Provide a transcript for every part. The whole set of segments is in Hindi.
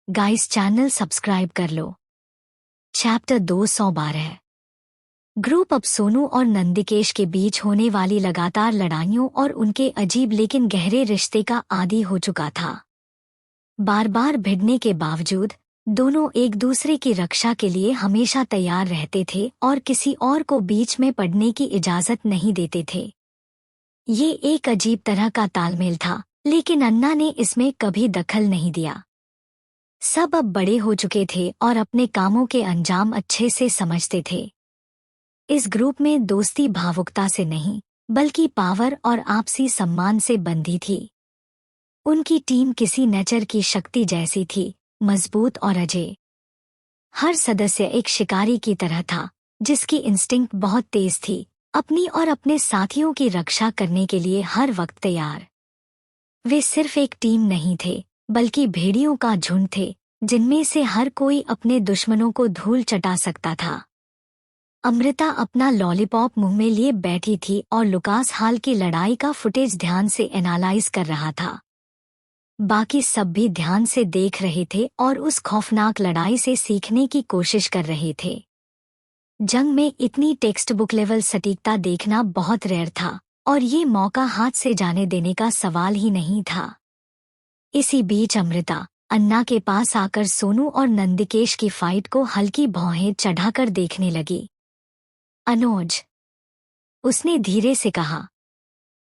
गाइस चैनल सब्सक्राइब कर लो। चैप्टर 212। ग्रुप अब सोनू और नंदिकेश के बीच होने वाली लगातार लड़ाइयों और उनके अजीब लेकिन गहरे रिश्ते का आदी हो चुका था। बार बार भिड़ने के बावजूद दोनों एक दूसरे की रक्षा के लिए हमेशा तैयार रहते थे और किसी और को बीच में पड़ने की इजाजत नहीं देते थे। ये एक अजीब तरह का तालमेल था, लेकिन अन्ना ने इसमें कभी दखल नहीं दिया। सब अब बड़े हो चुके थे और अपने कामों के अंजाम अच्छे से समझते थे। इस ग्रुप में दोस्ती भावुकता से नहीं, बल्कि पावर और आपसी सम्मान से बंधी थी। उनकी टीम किसी नेचर की शक्ति जैसी थी, मजबूत और अजय। हर सदस्य एक शिकारी की तरह था, जिसकी इंस्टिंक्ट बहुत तेज थी, अपनी और अपने साथियों की रक्षा करने के लिए हर वक्त तैयार। वे सिर्फ एक टीम नहीं थे, बल्कि भेड़ियों का झुंड थे, जिनमें से हर कोई अपने दुश्मनों को धूल चटा सकता था। अमृता अपना लॉलीपॉप मुंह में लिए बैठी थी और लुकास हाल की लड़ाई का फुटेज ध्यान से एनालाइज कर रहा था। बाकी सब भी ध्यान से देख रहे थे और उस खौफनाक लड़ाई से सीखने की कोशिश कर रहे थे। जंग में इतनी टेक्स्ट बुक लेवल सटीकता देखना बहुत रेयर था, और ये मौका हाथ से जाने देने का सवाल ही नहीं था। इसी बीच अमृता अन्ना के पास आकर सोनू और नंदिकेश की फाइट को हल्की भौहें चढ़ाकर देखने लगी। अनुज, उसने धीरे से कहा।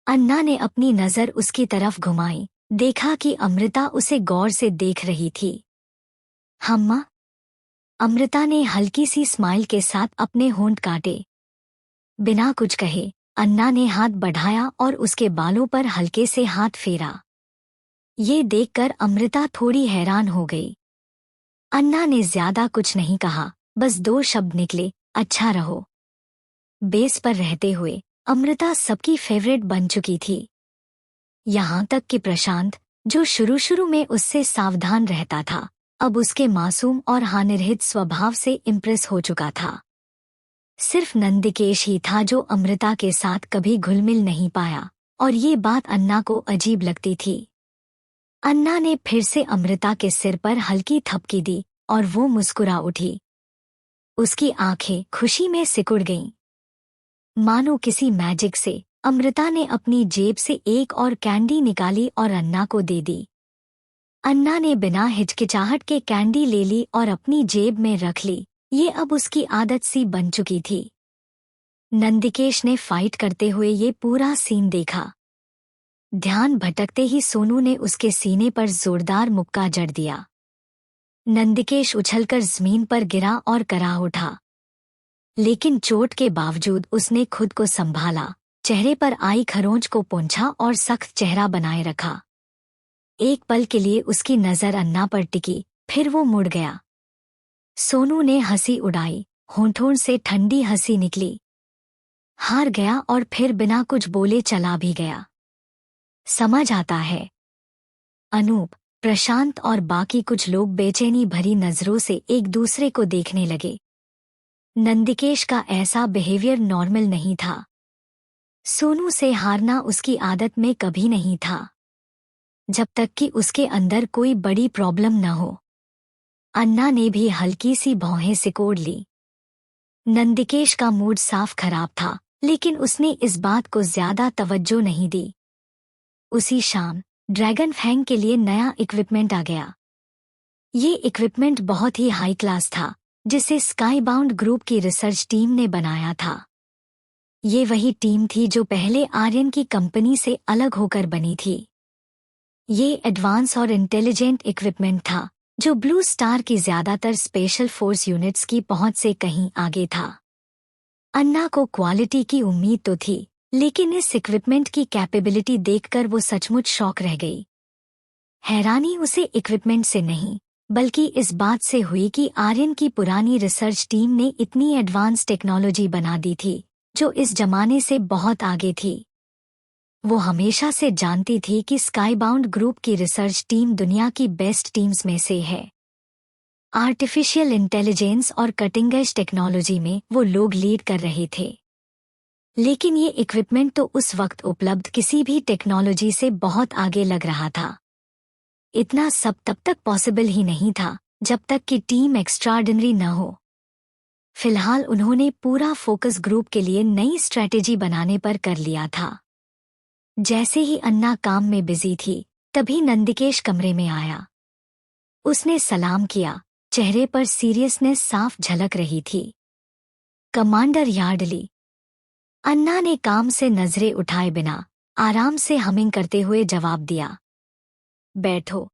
अन्ना ने अपनी नजर उसकी तरफ घुमाई, देखा कि अमृता उसे गौर से देख रही थी। हम्मा? अमृता ने हल्की सी स्माइल के साथ अपने होंठ काटे। बिना कुछ कहे अन्ना ने हाथ बढ़ाया और उसके बालों पर हल्के से हाथ फेरा। ये देखकर अमृता थोड़ी हैरान हो गई। अन्ना ने ज्यादा कुछ नहीं कहा, बस दो शब्द निकले, अच्छा रहो। बेस पर रहते हुए अमृता सबकी फेवरेट बन चुकी थी। यहाँ तक कि प्रशांत, जो शुरू शुरू में उससे सावधान रहता था, अब उसके मासूम और हानिरहित स्वभाव से इम्प्रेस हो चुका था। सिर्फ नंदिकेश ही था जो अमृता के साथ कभी घुल मिल नहीं पाया, और ये बात अन्ना को अजीब लगती थी। अन्ना ने फिर से अमृता के सिर पर हल्की थपकी दी और वो मुस्कुरा उठी। उसकी आंखें खुशी में सिकुड़ गईं। मानो किसी मैजिक से अमृता ने अपनी जेब से एक और कैंडी निकाली और अन्ना को दे दी। अन्ना ने बिना हिचकिचाहट के कैंडी ले ली और अपनी जेब में रख ली। ये अब उसकी आदत सी बन चुकी थी। नंदिकेश ने फाइट करते हुए ये पूरा सीन देखा। ध्यान भटकते ही सोनू ने उसके सीने पर जोरदार मुक्का जड़ दिया। नंदिकेश उछलकर जमीन पर गिरा और करा उठा, लेकिन चोट के बावजूद उसने खुद को संभाला, चेहरे पर आई खरोंच को पोंछा और सख्त चेहरा बनाए रखा। एक पल के लिए उसकी नजर अन्ना पर टिकी, फिर वो मुड़ गया। सोनू ने हंसी उड़ाई, होंठों से ठंडी हंसी निकली। हार गया और फिर बिना कुछ बोले चला भी गया। समझ आता है। अनूप, प्रशांत और बाकी कुछ लोग बेचैनी भरी नजरों से एक दूसरे को देखने लगे। नंदिकेश का ऐसा बिहेवियर नॉर्मल नहीं था। सोनू से हारना उसकी आदत में कभी नहीं था, जब तक कि उसके अंदर कोई बड़ी प्रॉब्लम न हो। अन्ना ने भी हल्की सी भौहें सिकोड़ ली। नंदिकेश का मूड साफ खराब था, लेकिन उसने इस बात को ज्यादा तवज्जो नहीं दी। उसी शाम ड्रैगन फैंग के लिए नया इक्विपमेंट आ गया। ये इक्विपमेंट बहुत ही हाई क्लास था, जिसे स्काईबाउंड ग्रुप की रिसर्च टीम ने बनाया था। ये वही टीम थी जो पहले आर्यन की कंपनी से अलग होकर बनी थी। ये एडवांस और इंटेलिजेंट इक्विपमेंट था, जो ब्लू स्टार की ज्यादातर स्पेशल फोर्स यूनिट्स की पहुंच से कहीं आगे था। अन्ना को क्वालिटी की उम्मीद तो थी, लेकिन इस इक्विपमेंट की कैपेबिलिटी देखकर वो सचमुच शॉक रह गई। हैरानी उसे इक्विपमेंट से नहीं, बल्कि इस बात से हुई कि आर्यन की पुरानी रिसर्च टीम ने इतनी एडवांस टेक्नोलॉजी बना दी थी, जो इस जमाने से बहुत आगे थी। वो हमेशा से जानती थी कि स्काईबाउंड ग्रुप की रिसर्च टीम दुनिया की बेस्ट टीम्स में से है। आर्टिफिशियल इंटेलिजेंस और कटिंग एज टेक्नोलॉजी में वो लोग लीड कर रहे थे। लेकिन ये इक्विपमेंट तो उस वक्त उपलब्ध किसी भी टेक्नोलॉजी से बहुत आगे लग रहा था। इतना सब तब तक पॉसिबल ही नहीं था जब तक कि टीम एक्स्ट्राऑर्डिनरी न हो। फिलहाल उन्होंने पूरा फोकस ग्रुप के लिए नई स्ट्रैटेजी बनाने पर कर लिया था। जैसे ही अन्ना काम में बिजी थी, तभी नंदिकेश कमरे में आया। उसने सलाम किया, चेहरे पर सीरियसनेस साफ झलक रही थी। Commander Yardley. अन्ना ने काम से नजरें उठाए बिना आराम से हमिंग करते हुए जवाब दिया। बैठो।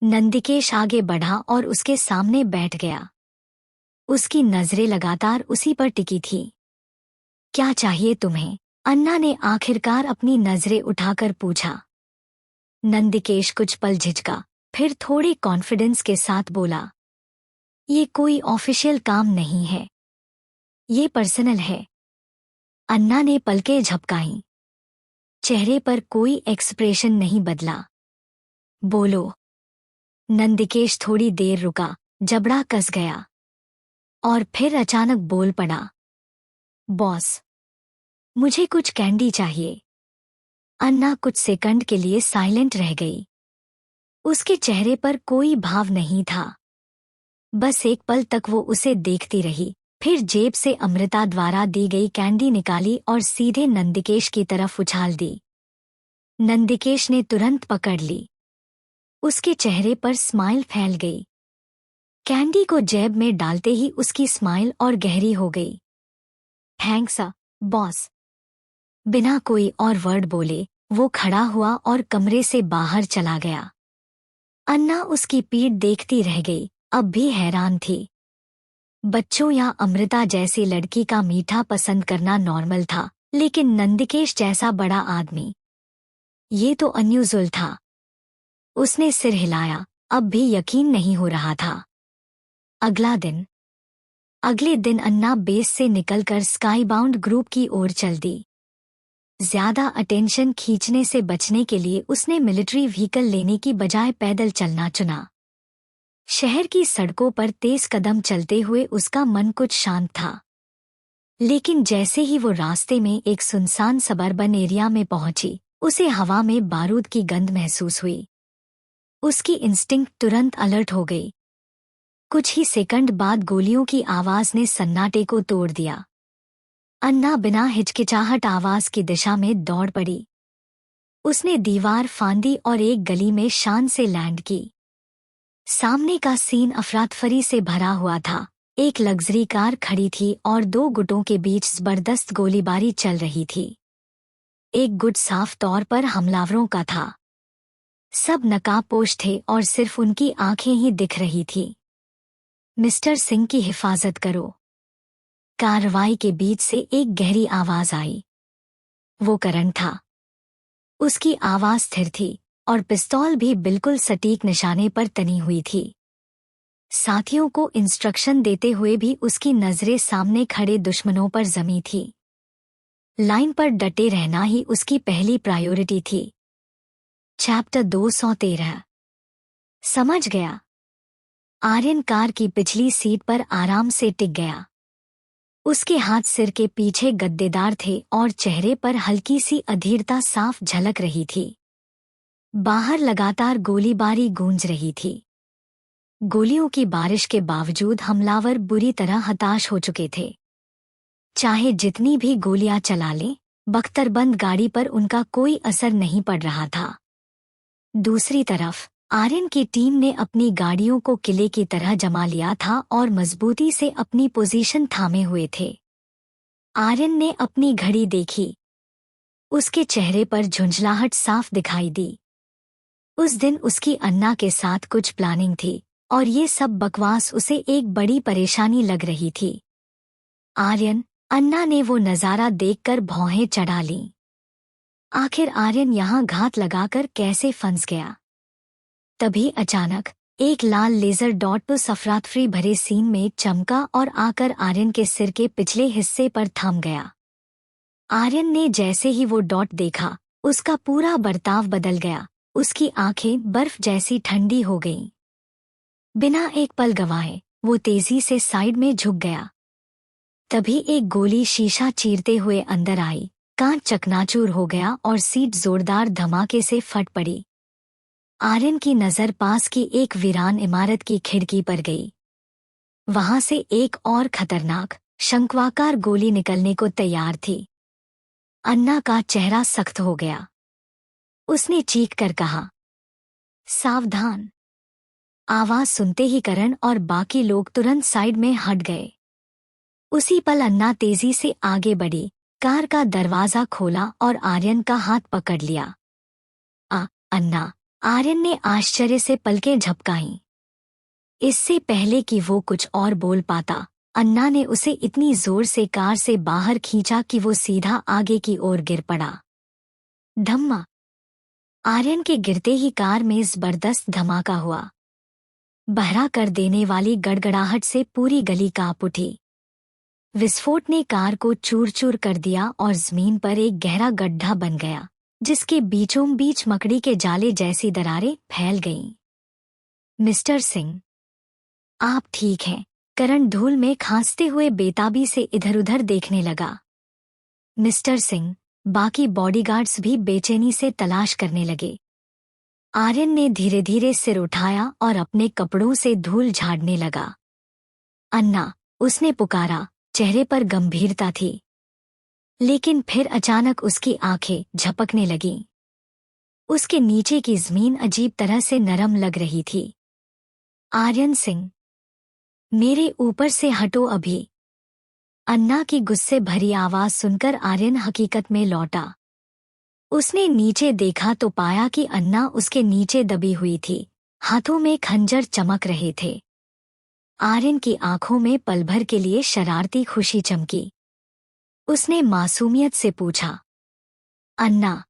नंदिकेश आगे बढ़ा और उसके सामने बैठ गया। उसकी नजरें लगातार उसी पर टिकी थी। क्या चाहिए तुम्हें? अन्ना ने आखिरकार अपनी नजरें उठाकर पूछा। नंदिकेश कुछ पल झिझका, फिर थोड़े कॉन्फिडेंस के साथ बोला, ये कोई ऑफिशियल काम नहीं है, ये पर्सनल है। अन्ना ने पलकें झपकाईं। चेहरे पर कोई एक्सप्रेशन नहीं बदला। बोलो। नंदिकेश थोड़ी देर रुका, जबड़ा कस गया और फिर अचानक बोल पड़ा, बॉस, मुझे कुछ कैंडी चाहिए। अन्ना कुछ सेकंड के लिए साइलेंट रह गई। उसके चेहरे पर कोई भाव नहीं था। बस एक पल तक वो उसे देखती रही, फिर जेब से अमृता द्वारा दी गई कैंडी निकाली और सीधे नंदिकेश की तरफ उछाल दी। नंदिकेश ने तुरंत पकड़ ली। उसके चेहरे पर स्माइल फैल गई। कैंडी को जेब में डालते ही उसकी स्माइल और गहरी हो गई। Thanks boss. बिना कोई और वर्ड बोले वो खड़ा हुआ और कमरे से बाहर चला गया। अन्ना उसकी पीठ देखती रह गई, अब भी हैरान थी। बच्चों या अमृता जैसी लड़की का मीठा पसंद करना नॉर्मल था, लेकिन नंदिकेश जैसा बड़ा आदमी, ये तो अनयूजुअल था। उसने सिर हिलाया, अब भी यकीन नहीं हो रहा था। अगले दिन अन्ना बेस से निकलकर स्काईबाउंड ग्रुप की ओर चल दी। ज्यादा अटेंशन खींचने से बचने के लिए उसने मिलिट्री व्हीकल लेने की बजाय पैदल चलना चुना। शहर की सड़कों पर तेज कदम चलते हुए उसका मन कुछ शांत था। लेकिन जैसे ही वो रास्ते में एक सुनसान सबर्बन एरिया में पहुंची, उसे हवा में बारूद की गंध महसूस हुई। उसकी इंस्टिंक्ट तुरंत अलर्ट हो गई। कुछ ही सेकंड बाद गोलियों की आवाज ने सन्नाटे को तोड़ दिया। अन्ना बिना हिचकिचाहट आवाज की दिशा में दौड़ पड़ी। उसने दीवार फांदी और एक गली में शान से लैंड की। सामने का सीन अफरातफरी से भरा हुआ था। एक लग्जरी कार खड़ी थी और दो गुटों के बीच जबरदस्त गोलीबारी चल रही थी। एक गुट साफ तौर पर हमलावरों का था। सब नकाबपोश थे और सिर्फ उनकी आंखें ही दिख रही थी। मिस्टर सिंह की हिफाजत करो। कार्रवाई के बीच से एक गहरी आवाज आई। वो करण था। उसकी आवाज स्थिर थी और पिस्तौल भी बिल्कुल सटीक निशाने पर तनी हुई थी। साथियों को इंस्ट्रक्शन देते हुए भी उसकी नजरें सामने खड़े दुश्मनों पर जमी थी। लाइन पर डटे रहना ही उसकी पहली प्रायोरिटी थी। चैप्टर 213। समझ गया। आर्यन कार की पिछली सीट पर आराम से टिक गया। उसके हाथ सिर के पीछे गद्देदार थे और चेहरे पर हल्की सी अधीरता साफ झलक रही थी। बाहर लगातार गोलीबारी गूंज रही थी। गोलियों की बारिश के बावजूद हमलावर बुरी तरह हताश हो चुके थे। चाहे जितनी भी गोलियां चला लें, बख्तरबंद गाड़ी पर उनका कोई असर नहीं पड़ रहा था। दूसरी तरफ आर्यन की टीम ने अपनी गाड़ियों को किले की तरह जमा लिया था और मजबूती से अपनी पोजीशन थामे हुए थे। आर्यन ने अपनी घड़ी देखी। उसके चेहरे पर झुंझलाहट साफ दिखाई दी। उस दिन उसकी अन्ना के साथ कुछ प्लानिंग थी और ये सब बकवास उसे एक बड़ी परेशानी लग रही थी। आर्यन, अन्ना ने वो नज़ारा देखकर भौहें चढ़ा लीं। आखिर आर्यन यहाँ घात लगाकर कैसे फंस गया? तभी अचानक एक लाल लेजर डॉट उस अफरातफरी भरे सीन में चमका और आकर आर्यन के सिर के पिछले हिस्से पर थम गया। आर्यन ने जैसे ही वो डॉट देखा, उसका पूरा बर्ताव बदल गया। उसकी आंखें बर्फ जैसी ठंडी हो गईं। बिना एक पल गंवाए वो तेजी से साइड में झुक गया। तभी एक गोली शीशा चीरते हुए अंदर आई, कांच चकनाचूर हो गया और सीट जोरदार धमाके से फट पड़ी। आर्यन की नजर पास की एक वीरान इमारत की खिड़की पर गई। वहां से एक और खतरनाक शंक्वाकार गोली निकलने को तैयार थी। अन्ना का चेहरा सख्त हो गया। उसने चीख कर कहा, सावधान। आवाज सुनते ही करण और बाकी लोग तुरंत साइड में हट गए। उसी पल अन्ना तेजी से आगे बढ़ी, कार का दरवाजा खोला और आर्यन का हाथ पकड़ लिया। अन्ना, आर्यन ने आश्चर्य से पलकें झपकाईं। इससे पहले कि वो कुछ और बोल पाता, अन्ना ने उसे इतनी जोर से कार से बाहर खींचा कि वो सीधा आगे की ओर गिर पड़ा। धम्मा। आर्यन के गिरते ही कार में जबरदस्त धमाका हुआ। बहरा कर देने वाली गड़गड़ाहट से पूरी गली कांप उठी। विस्फोट ने कार को चूर चूर कर दिया और जमीन पर एक गहरा गड्ढा बन गया, जिसके बीचों बीच मकड़ी के जाले जैसी दरारें फैल गईं। मिस्टर सिंह, आप ठीक हैं? करण धूल में खांसते हुए बेताबी से इधर-उधर देखने लगा। मिस्टर सिंह, बाकी बॉडीगार्ड्स भी बेचैनी से तलाश करने लगे। आर्यन ने धीरे धीरे सिर उठाया और अपने कपड़ों से धूल झाड़ने लगा। अन्ना, उसने पुकारा, चेहरे पर गंभीरता थी। लेकिन फिर अचानक उसकी आंखें झपकने लगीं। उसके नीचे की जमीन अजीब तरह से नरम लग रही थी। आर्यन सिंह, मेरे ऊपर से हटो अभी। अन्ना की गुस्से भरी आवाज सुनकर आर्यन हकीकत में लौटा। उसने नीचे देखा तो पाया कि अन्ना उसके नीचे दबी हुई थी, हाथों में खंजर चमक रहे थे। आर्यन की आंखों में पल भर के लिए शरारती खुशी चमकी। उसने मासूमियत से पूछा, अन्ना,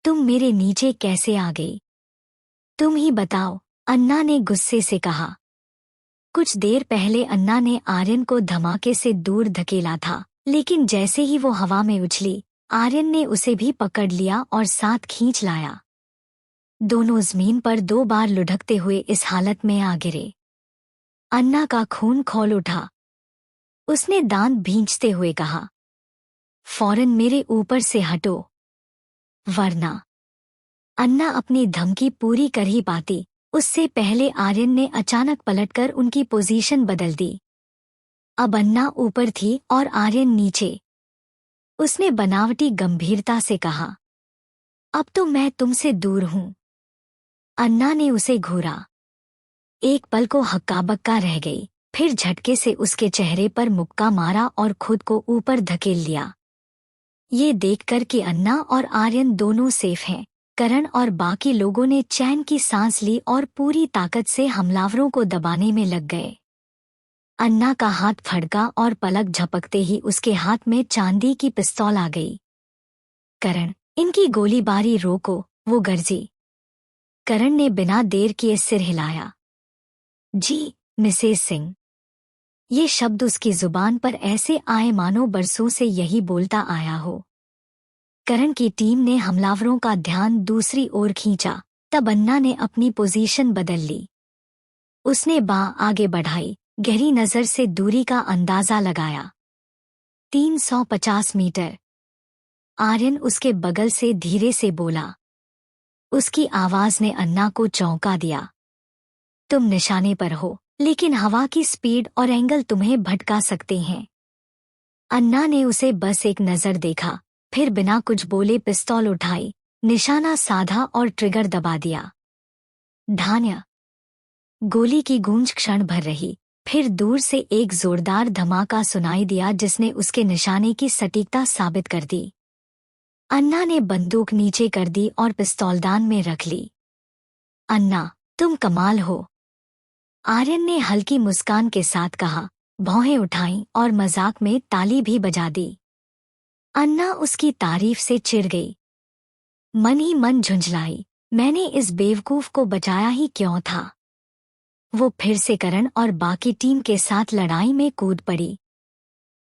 तुम मेरे नीचे कैसे आ गई? तुम ही बताओ, अन्ना ने गुस्से से कहा। कुछ देर पहले अन्ना ने आर्यन को धमाके से दूर धकेला था, लेकिन जैसे ही वो हवा में उछली, आर्यन ने उसे भी पकड़ लिया और साथ खींच लाया। दोनों जमीन पर 2 बार लुढ़कते हुए इस हालत में आ गिरे। अन्ना का खून खौल उठा। उसने दांत भींचते हुए कहा, फौरन मेरे ऊपर से हटो, वरना। अन्ना अपनी धमकी पूरी कर ही पाती, उससे पहले आर्यन ने अचानक पलटकर उनकी पोजीशन बदल दी। अब अन्ना ऊपर थी और आर्यन नीचे। उसने बनावटी गंभीरता से कहा, अब तो मैं तुमसे दूर हूं। अन्ना ने उसे घूरा। एक पल को हक्का-बक्का रह गई, फिर झटके से उसके चेहरे पर मुक्का मारा और खुद को ऊपर धकेल लिया। ये देखकर कि अन्ना और आर्यन दोनों सेफ हैं, करण और बाकी लोगों ने चैन की सांस ली और पूरी ताकत से हमलावरों को दबाने में लग गए। अन्ना का हाथ फड़का और पलक झपकते ही उसके हाथ में चांदी की पिस्तौल आ गई। करण, इनकी गोलीबारी रोको, वो गर्जी। करण ने बिना देर किए सिर हिलाया। जी, मिसेस सिंह। ये शब्द उसकी जुबान पर ऐसे आए मानो बरसों से यही बोलता आया हो। करण की टीम ने हमलावरों का ध्यान दूसरी ओर खींचा, तब अन्ना ने अपनी पोजीशन बदल ली। उसने बाँह आगे बढ़ाई, गहरी नजर से दूरी का अंदाजा लगाया। 350 मीटर। आर्यन उसके बगल से धीरे से बोला। उसकी आवाज ने अन्ना को चौंका दिया। तुम निशाने पर हो, लेकिन हवा की स्पीड और एंगल तुम्हें भटका सकते हैं। अन्ना ने उसे बस एक नजर देखा, फिर बिना कुछ बोले पिस्तौल उठाई, निशाना साधा और ट्रिगर दबा दिया। ढान्या। गोली की गूंज क्षण भर रही, फिर दूर से एक जोरदार धमाका सुनाई दिया जिसने उसके निशाने की सटीकता साबित कर दी। अन्ना ने बंदूक नीचे कर दी और पिस्तौलदान में रख ली। अन्ना, तुम कमाल हो, आर्यन ने हल्की मुस्कान के साथ कहा, भौहें उठाईं और मजाक में ताली भी बजा दी। अन्ना उसकी तारीफ से चिढ़ गई। मन ही मन झुंझलाई, मैंने इस बेवकूफ को बचाया ही क्यों था। वो फिर से करण और बाकी टीम के साथ लड़ाई में कूद पड़ी।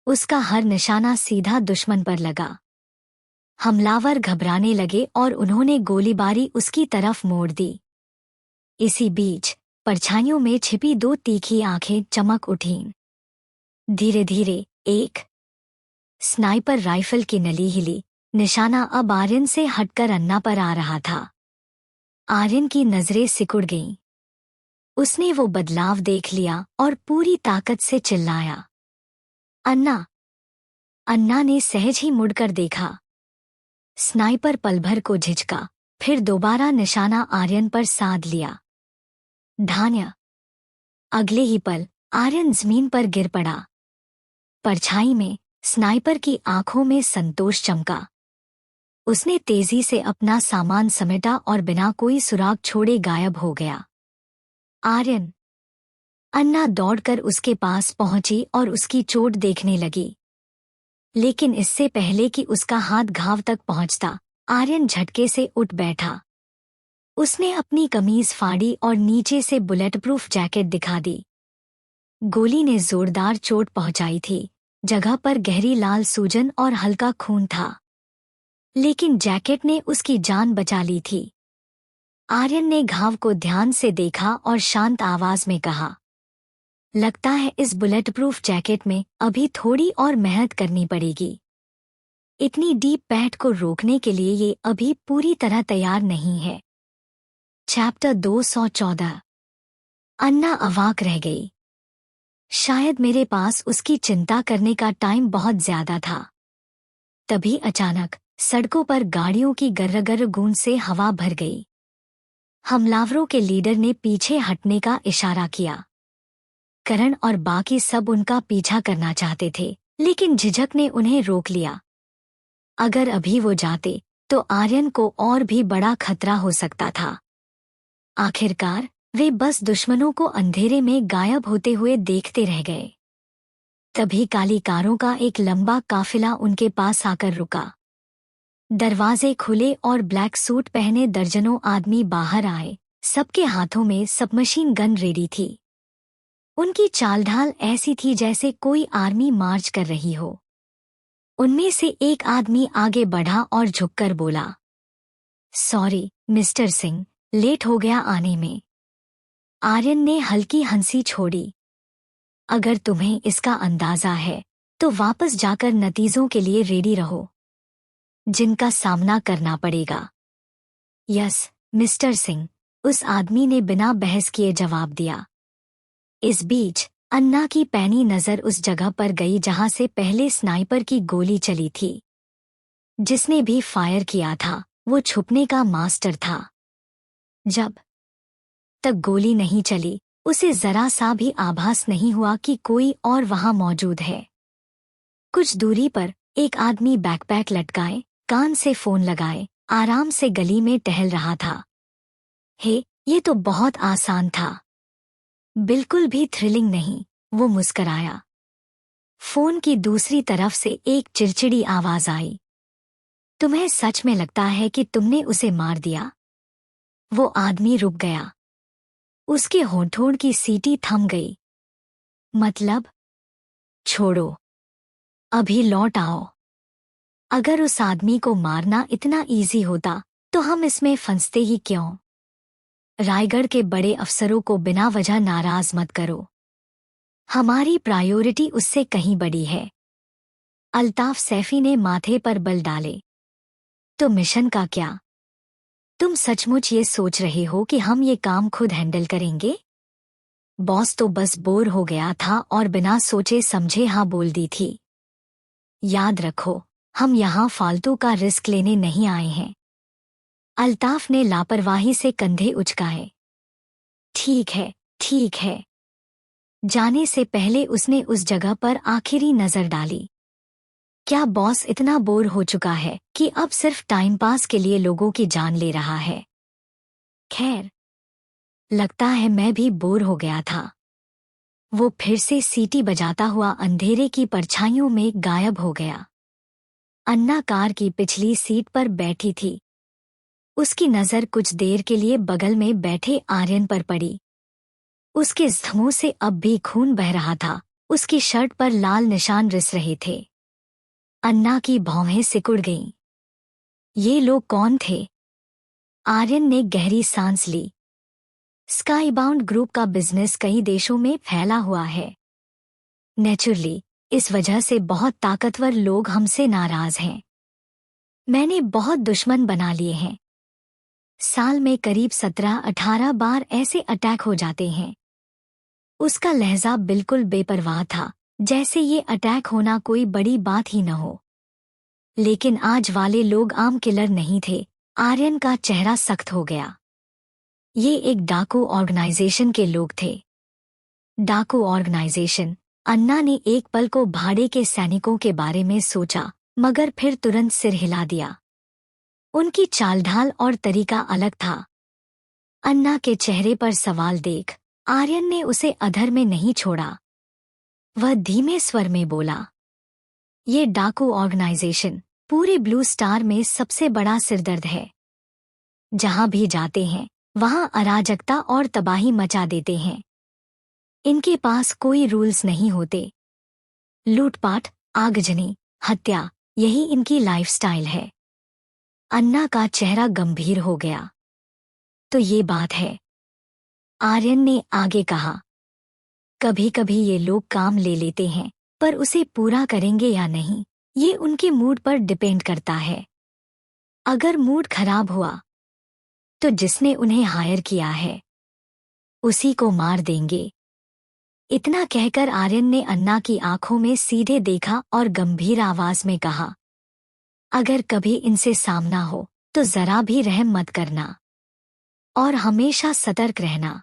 उसका हर निशाना सीधा दुश्मन पर लगा। हमलावर घबराने लगे और उन्होंने गोलीबारी उसकी तरफ मोड़ दी। इसी बीच परछाइयों में छिपी 2 तीखी आंखें चमक उठीं। धीरे धीरे एक स्नाइपर राइफल की नली हिली, निशाना अब आर्यन से हटकर अन्ना पर आ रहा था। आर्यन की नजरें सिकुड़ गईं। उसने वो बदलाव देख लिया और पूरी ताकत से चिल्लाया, अन्ना। अन्ना ने सहज ही मुड़कर देखा। स्नाइपर पल भर को झिझका, फिर दोबारा निशाना आर्यन पर साध लिया। धान्य। अगले ही पल आर्यन जमीन पर गिर पड़ा। परछाई में स्नाइपर की आंखों में संतोष चमका। उसने तेजी से अपना सामान समेटा और बिना कोई सुराग छोड़े गायब हो गया। आर्यन। अन्ना दौड़कर उसके पास पहुंची और उसकी चोट देखने लगी। लेकिन इससे पहले कि उसका हाथ घाव तक पहुंचता, आर्यन झटके से उठ बैठा। उसने अपनी कमीज फाड़ी और नीचे से बुलेटप्रूफ जैकेट दिखा दी। गोली ने जोरदार चोट पहुंचाई थी, जगह पर गहरी लाल सूजन और हल्का खून था। लेकिन जैकेट ने उसकी जान बचा ली थी। आर्यन ने घाव को ध्यान से देखा और शांत आवाज में कहा, लगता है इस बुलेटप्रूफ जैकेट में अभी थोड़ी और मेहनत करनी पड़ेगी। इतनी डीप पैठ को रोकने के लिए ये अभी पूरी तरह तैयार नहीं है। चैप्टर 214। अन्ना अवाक रह गई। शायद मेरे पास उसकी चिंता करने का टाइम बहुत ज्यादा था। तभी अचानक सड़कों पर गाड़ियों की गर्र-गर्र गूंज से हवा भर गई। हमलावरों के लीडर ने पीछे हटने का इशारा किया। करण और बाकी सब उनका पीछा करना चाहते थे, लेकिन झिझक ने उन्हें रोक लिया। अगर अभी वो जाते तो आर्यन को और भी बड़ा खतरा हो सकता था। आखिरकार वे बस दुश्मनों को अंधेरे में गायब होते हुए देखते रह गए। तभी काली कारों का एक लंबा काफिला उनके पास आकर रुका। दरवाजे खुले और ब्लैक सूट पहने दर्जनों आदमी बाहर आए। सबके हाथों में सबमशीन गन रेडी थी। उनकी चालढाल ऐसी थी जैसे कोई आर्मी मार्च कर रही हो। उनमें से एक आदमी आगे बढ़ा और झुककर बोला, सॉरी मिस्टर सिंह, लेट हो गया आने में। आर्यन ने हल्की हंसी छोड़ी। अगर तुम्हें इसका अंदाजा है तो वापस जाकर नतीजों के लिए रेडी रहो, जिनका सामना करना पड़ेगा। यस मिस्टर सिंह, उस आदमी ने बिना बहस किए जवाब दिया। इस बीच अन्ना की पैनी नजर उस जगह पर गई जहां से पहले स्नाइपर की गोली चली थी। जिसने भी फायर किया था वो छुपने का मास्टर था। जब तक गोली नहीं चली, उसे जरा सा भी आभास नहीं हुआ कि कोई और वहां मौजूद है। कुछ दूरी पर एक आदमी बैकपैक लटकाए, कान से फोन लगाए, आराम से गली में टहल रहा था। हे, ये तो बहुत आसान था। बिल्कुल भी थ्रिलिंग नहीं, वो मुस्कराया। फोन की दूसरी तरफ से एक चिड़चिड़ी आवाज आई, तुम्हें सच में लगता है कि तुमने उसे मार दिया? वो आदमी रुक गया। उसके होंठों की सीटी थम गई। मतलब? छोड़ो, अभी लौट आओ। अगर उस आदमी को मारना इतना इजी होता तो हम इसमें फंसते ही क्यों? रायगढ़ के बड़े अफसरों को बिना वजह नाराज मत करो। हमारी प्रायोरिटी उससे कहीं बड़ी है। अल्ताफ सैफी ने माथे पर बल डाले। तो मिशन का क्या? तुम सचमुच ये सोच रहे हो कि हम ये काम खुद हैंडल करेंगे? बॉस तो बस बोर हो गया था और बिना सोचे समझे हाँ बोल दी थी। याद रखो, हम यहाँ फालतू का रिस्क लेने नहीं आए हैं। अल्ताफ ने लापरवाही से कंधे उचकाए। ठीक है, ठीक है। जाने से पहले उसने उस जगह पर आखिरी नजर डाली। क्या बॉस इतना बोर हो चुका है कि अब सिर्फ टाइम पास के लिए लोगों की जान ले रहा है? खैर, लगता है मैं भी बोर हो गया था। वो फिर से सीटी बजाता हुआ अंधेरे की परछाइयों में गायब हो गया। अन्ना कार की पिछली सीट पर बैठी थी। उसकी नजर कुछ देर के लिए बगल में बैठे आर्यन पर पड़ी। उसके जख्मों से अब भी खून बह रहा था। उसकी शर्ट पर लाल निशान रिस रहे थे। अन्ना की भौहें सिकुड़ गईं। ये लोग कौन थे? आर्यन ने गहरी सांस ली। स्काईबाउंड ग्रुप का बिजनेस कई देशों में फैला हुआ है। नेचुरली, इस वजह से बहुत ताकतवर लोग हमसे नाराज हैं। मैंने बहुत दुश्मन बना लिए हैं। साल में करीब 17-18 बार ऐसे अटैक हो जाते हैं। उसका लहजा बिल्कुल बेपरवाह था, जैसे ये अटैक होना कोई बड़ी बात ही न हो। लेकिन आज वाले लोग आम किलर नहीं थे। आर्यन का चेहरा सख्त हो गया। ये एक डाकू ऑर्गेनाइजेशन के लोग थे। डाकू ऑर्गेनाइजेशन। अन्ना ने एक पल को भाड़े के सैनिकों के बारे में सोचा, मगर फिर तुरंत सिर हिला दिया। उनकी चालढाल और तरीका अलग था। अन्ना के चेहरे पर सवाल देख आर्यन ने उसे अधर में नहीं छोड़ा। वह धीमे स्वर में बोला, ये डाकू ऑर्गेनाइजेशन पूरे ब्लू स्टार में सबसे बड़ा सिरदर्द है। जहां भी जाते हैं वहां अराजकता और तबाही मचा देते हैं। इनके पास कोई रूल्स नहीं होते। लूटपाट, आगजनी, हत्या, यही इनकी लाइफस्टाइल है। अन्ना का चेहरा गंभीर हो गया। तो ये बात है, आर्यन ने आगे कहा। कभी कभी ये लोग काम ले लेते हैं, पर उसे पूरा करेंगे या नहीं, ये उनके मूड पर डिपेंड करता है। अगर मूड खराब हुआ तो जिसने उन्हें हायर किया है उसी को मार देंगे। इतना कहकर आर्यन ने अन्ना की आंखों में सीधे देखा और गंभीर आवाज में कहा, अगर कभी इनसे सामना हो तो जरा भी रहम मत करना और हमेशा सतर्क रहना।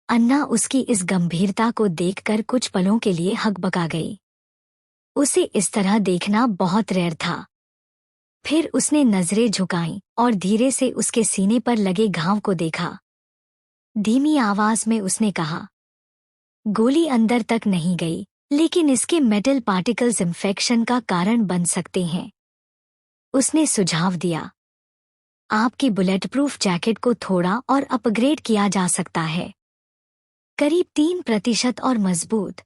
अन्ना उसकी इस गंभीरता को देखकर कुछ पलों के लिए हकबका गई। उसे इस तरह देखना बहुत रेयर था। फिर उसने नजरें झुकाईं और धीरे से उसके सीने पर लगे घाव को देखा। धीमी आवाज में उसने कहा, गोली अंदर तक नहीं गई, लेकिन इसके मेटल पार्टिकल्स इंफेक्शन का कारण बन सकते हैं। उसने सुझाव दिया, आपकी बुलेटप्रूफ जैकेट को थोड़ा और अपग्रेड किया जा सकता है, करीब 3% और मजबूत।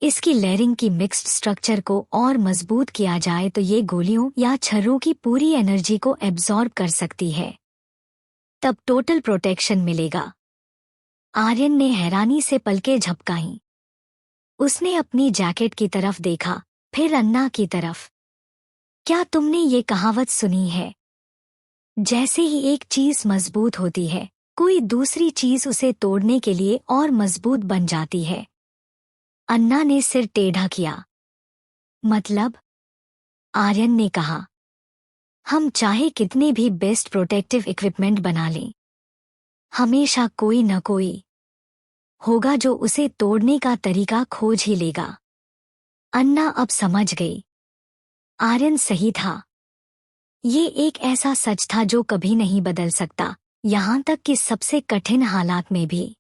इसकी लेयरिंग की मिक्स्ड स्ट्रक्चर को और मजबूत किया जाए तो ये गोलियों या छर्रों की पूरी एनर्जी को एब्जॉर्ब कर सकती है। तब टोटल प्रोटेक्शन मिलेगा। आर्यन ने हैरानी से पलकें झपकाईं। उसने अपनी जैकेट की तरफ देखा, फिर अन्ना की तरफ। क्या तुमने ये कहावत सुनी है, जैसे ही एक चीज मजबूत होती है, कोई दूसरी चीज उसे तोड़ने के लिए और मजबूत बन जाती है। अन्ना ने सिर टेढ़ा किया। मतलब? आर्यन ने कहा, हम चाहे कितने भी बेस्ट प्रोटेक्टिव इक्विपमेंट बना लें, हमेशा कोई न कोई होगा जो उसे तोड़ने का तरीका खोज ही लेगा। अन्ना अब समझ गई। आर्यन सही था। ये एक ऐसा सच था जो कभी नहीं बदल सकता, यहां तक कि सबसे कठिन हालात में भी।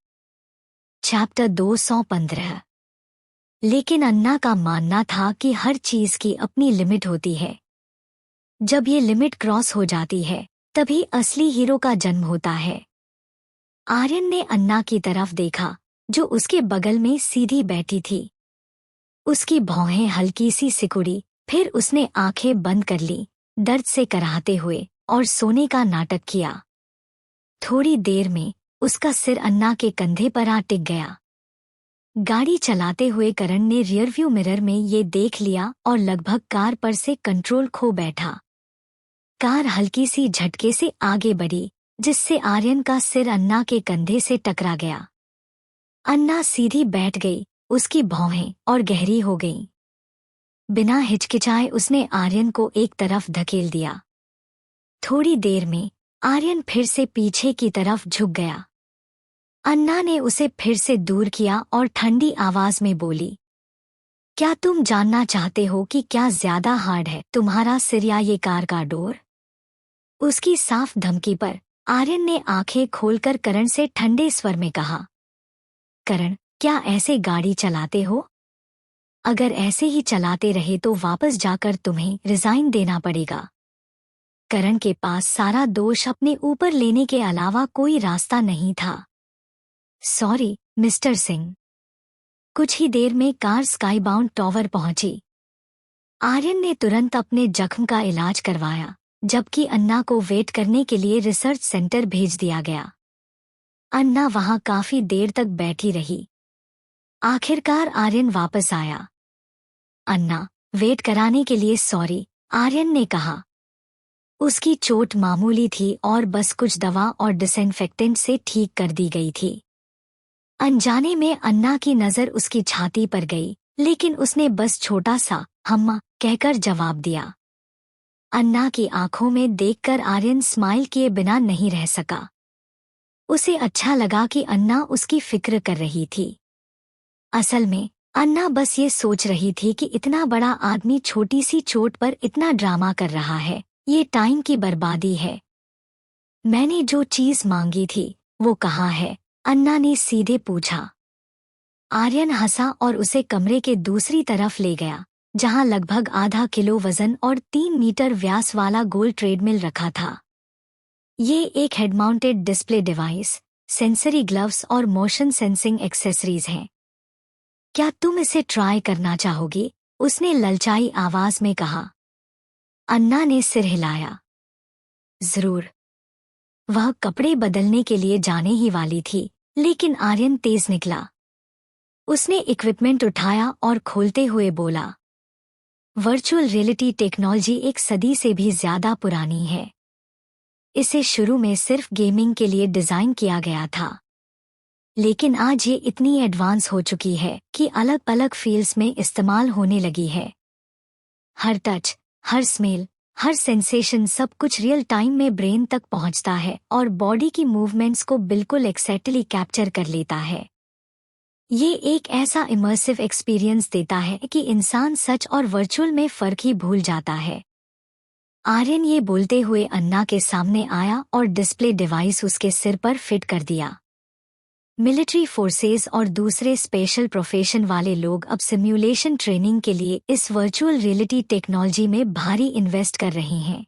चैप्टर 215। लेकिन अन्ना का मानना था कि हर चीज की अपनी लिमिट होती है। जब ये लिमिट क्रॉस हो जाती है, तभी असली हीरो का जन्म होता है। आर्यन ने अन्ना की तरफ देखा, जो उसके बगल में सीधी बैठी थी। उसकी भौहें हल्की सी सिकुड़ी, फिर उसने आंखें बंद कर ली, दर्द से कराहते हुए, और सोने का नाटक किया। थोड़ी देर में उसका सिर अन्ना के कंधे पर आ टिक गया। गाड़ी चलाते हुए करण ने रियरव्यू मिरर में ये देख लिया और लगभग कार पर से कंट्रोल खो बैठा। कार हल्की सी झटके से आगे बढ़ी, जिससे आर्यन का सिर अन्ना के कंधे से टकरा गया। अन्ना सीधी बैठ गई, उसकी भौहें और गहरी हो गईं। बिना हिचकिचाए उसने आर्यन को एक तरफ धकेल दिया। थोड़ी देर में आर्यन फिर से पीछे की तरफ झुक गया। अन्ना ने उसे फिर से दूर किया और ठंडी आवाज में बोली, क्या तुम जानना चाहते हो कि क्या ज्यादा हार्ड है, तुम्हारा सिर या ये कार का डोर? उसकी साफ धमकी पर आर्यन ने आंखें खोलकर करण से ठंडे स्वर में कहा, करण, क्या ऐसे गाड़ी चलाते हो? अगर ऐसे ही चलाते रहे तो वापस जाकर तुम्हें रिजाइन देना पड़ेगा। करण के पास सारा दोष अपने ऊपर लेने के अलावा कोई रास्ता नहीं था। Sorry, mister Singh. कुछ ही देर में कार स्काईबाउंड टॉवर पहुंची। आर्यन ने तुरंत अपने जख्म का इलाज करवाया, जबकि अन्ना को वेट करने के लिए रिसर्च सेंटर भेज दिया गया। अन्ना वहां काफी देर तक बैठी रही। आखिरकार आर्यन वापस आया। अन्ना, वेट कराने के लिए सॉरी, आर्यन ने कहा। उसकी चोट मामूली थी और बस कुछ दवा और डिसइंफेक्टेंट से ठीक कर दी गई थी। अनजाने में अन्ना की नज़र उसकी छाती पर गई, लेकिन उसने बस छोटा सा हम्मा कहकर जवाब दिया। अन्ना की आंखों में देखकर आर्यन स्माइल किए बिना नहीं रह सका। उसे अच्छा लगा कि अन्ना उसकी फिक्र कर रही थी। असल में अन्ना बस ये सोच रही थी कि इतना बड़ा आदमी छोटी सी चोट पर इतना ड्रामा कर रहा है, ये टाइम की बर्बादी है। मैंने जो चीज मांगी थी वो कहाँ है? अन्ना ने सीधे पूछा। आर्यन हंसा और उसे कमरे के दूसरी तरफ ले गया, जहां लगभग आधा किलो वजन और 3 मीटर व्यास वाला गोल ट्रेडमिल रखा था। ये एक head mounted display device, sensory gloves और मोशन सेंसिंग एक्सेसरीज हैं। क्या तुम इसे ट्राई करना चाहोगी? उसने ललचाई आवाज में कहा। अन्ना ने सिर हिलाया। जरूर। वह कपड़े बदलने के लिए जाने ही वाली थी, लेकिन आर्यन तेज निकला। उसने इक्विपमेंट उठाया और खोलते हुए बोला, वर्चुअल रियलिटी टेक्नोलॉजी एक सदी से भी ज्यादा पुरानी है। इसे शुरू में सिर्फ गेमिंग के लिए डिजाइन किया गया था, लेकिन आज ये इतनी एडवांस हो चुकी है कि अलग अलग फील्ड्स में इस्तेमाल होने लगी है। हर टच, हर स्मेल, हर सेंसेशन, सब कुछ रियल टाइम में ब्रेन तक पहुंचता है और बॉडी की मूवमेंट्स को बिल्कुल एक्जैक्टली कैप्चर कर लेता है। ये एक ऐसा इमर्सिव एक्सपीरियंस देता है कि इंसान सच और वर्चुअल में फर्क ही भूल जाता है। आर्यन ये बोलते हुए अन्ना के सामने आया और डिस्प्ले डिवाइस उसके सिर पर फिट कर दिया। मिलिट्री फोर्सेस और दूसरे स्पेशल प्रोफेशन वाले लोग अब सिम्युलेशन ट्रेनिंग के लिए इस वर्चुअल रियलिटी टेक्नोलॉजी में भारी इन्वेस्ट कर रहे हैं।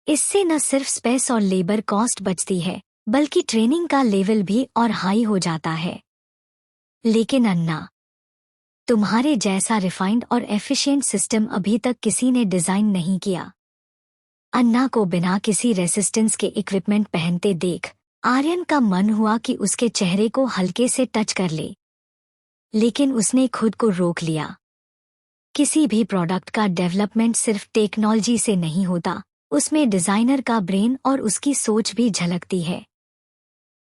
इससे न सिर्फ स्पेस और लेबर कॉस्ट बचती है, बल्कि ट्रेनिंग का लेवल भी और हाई हो जाता है। लेकिन अन्ना, तुम्हारे जैसा रिफाइंड और एफिशिएंट सिस्टम अभी तक किसी ने डिजाइन नहीं किया। अन्ना को बिना किसी रेसिस्टेंस के इक्विपमेंट पहनते देख आर्यन का मन हुआ कि उसके चेहरे को हल्के से टच कर ले, लेकिन उसने खुद को रोक लिया। किसी भी प्रोडक्ट का डेवलपमेंट सिर्फ टेक्नोलॉजी से नहीं होता, उसमें डिजाइनर का ब्रेन और उसकी सोच भी झलकती है।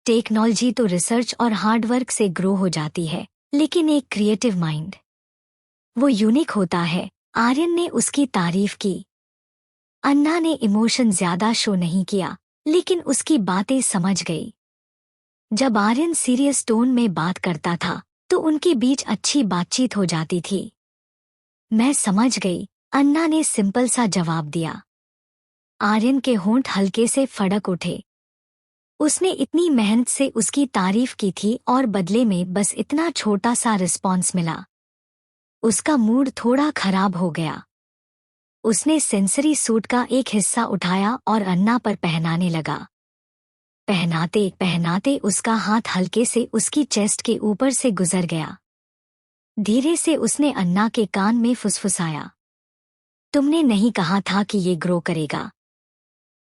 टेक्नोलॉजी तो रिसर्च और हार्डवर्क से ग्रो हो जाती है, लेकिन एक क्रिएटिव माइंड, वो यूनिक होता है। आर्यन ने उसकी तारीफ की। अन्ना ने इमोशन ज्यादा शो नहीं किया, लेकिन उसकी बातें समझ गई। जब आर्यन सीरियस टोन में बात करता था तो उनके बीच अच्छी बातचीत हो जाती थी। मैं समझ गई, अन्ना ने सिंपल सा जवाब दिया। आर्यन के होंठ हल्के से फड़क उठे। उसने इतनी मेहनत से उसकी तारीफ की थी और बदले में बस इतना छोटा सा रिस्पॉन्स मिला। उसका मूड थोड़ा खराब हो गया। उसने सेंसरी सूट का एक हिस्सा उठाया और अन्ना पर पहनाने लगा। पहनाते पहनाते उसका हाथ हल्के से उसकी चेस्ट के ऊपर से गुजर गया। धीरे से उसने अन्ना के कान में फुसफुसाया, तुमने नहीं कहा था कि ये ग्रो करेगा?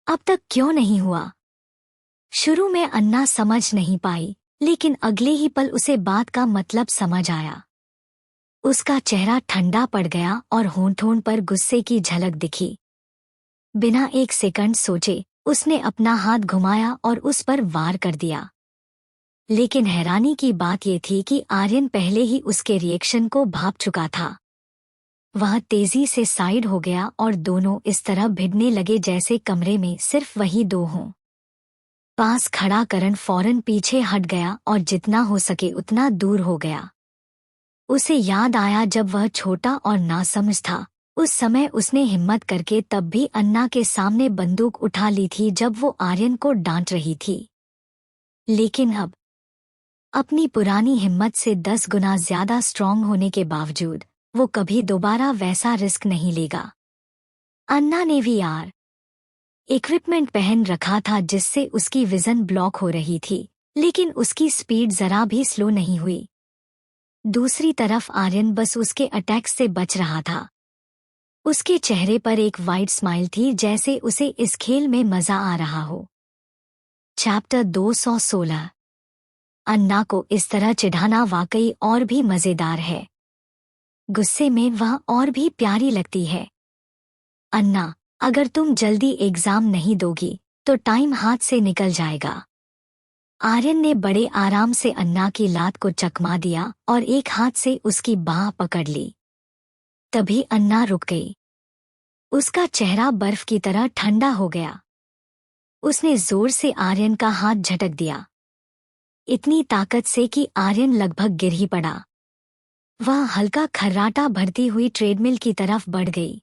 अब तक क्यों नहीं हुआ? शुरू में अन्ना समझ नहीं पाई, लेकिन अगले ही पल उसे बात का मतलब समझ आया। उसका चेहरा ठंडा पड़ गया और होंठों पर गुस्से की झलक दिखी। बिना एक सेकंड सोचे उसने अपना हाथ घुमाया और उस पर वार कर दिया। लेकिन हैरानी की बात यह थी कि आर्यन पहले ही उसके रिएक्शन को भांप चुका था। वह तेजी से साइड हो गया और दोनों इस तरह भिड़ने लगे जैसे कमरे में सिर्फ वही दो हों। पास खड़ा करण फौरन पीछे हट गया और जितना हो सके उतना दूर हो गया। उसे याद आया जब वह छोटा और नासमझ था, उस समय उसने हिम्मत करके तब भी अन्ना के सामने बंदूक उठा ली थी जब वो आर्यन को डांट रही थी। लेकिन अब अपनी पुरानी हिम्मत से 10 गुना ज्यादा स्ट्रॉन्ग होने के बावजूद वो कभी दोबारा वैसा रिस्क नहीं लेगा। अन्ना ने भी इक्विपमेंट पहन रखा था जिससे उसकी विजन ब्लॉक हो रही थी, लेकिन उसकी स्पीड जरा भी स्लो नहीं हुई। दूसरी तरफ आर्यन बस उसके अटैक से बच रहा था। उसके चेहरे पर एक वाइड स्माइल थी, जैसे उसे इस खेल में मजा आ रहा हो। चैप्टर 216। अन्ना को इस तरह चिढ़ाना वाकई और भी मजेदार है। गुस्से में वह और भी प्यारी लगती है। अन्ना, अगर तुम जल्दी एग्जाम नहीं दोगी तो टाइम हाथ से निकल जाएगा। आर्यन ने बड़े आराम से अन्ना की लात को चकमा दिया और एक हाथ से उसकी बाह पकड़ ली। तभी अन्ना रुक गई। उसका चेहरा बर्फ की तरह ठंडा हो गया। उसने जोर से आर्यन का हाथ झटक दिया, इतनी ताकत से कि आर्यन लगभग गिर ही पड़ा। वह हल्का खर्राटा भरती हुई ट्रेडमिल की तरफ बढ़ गई।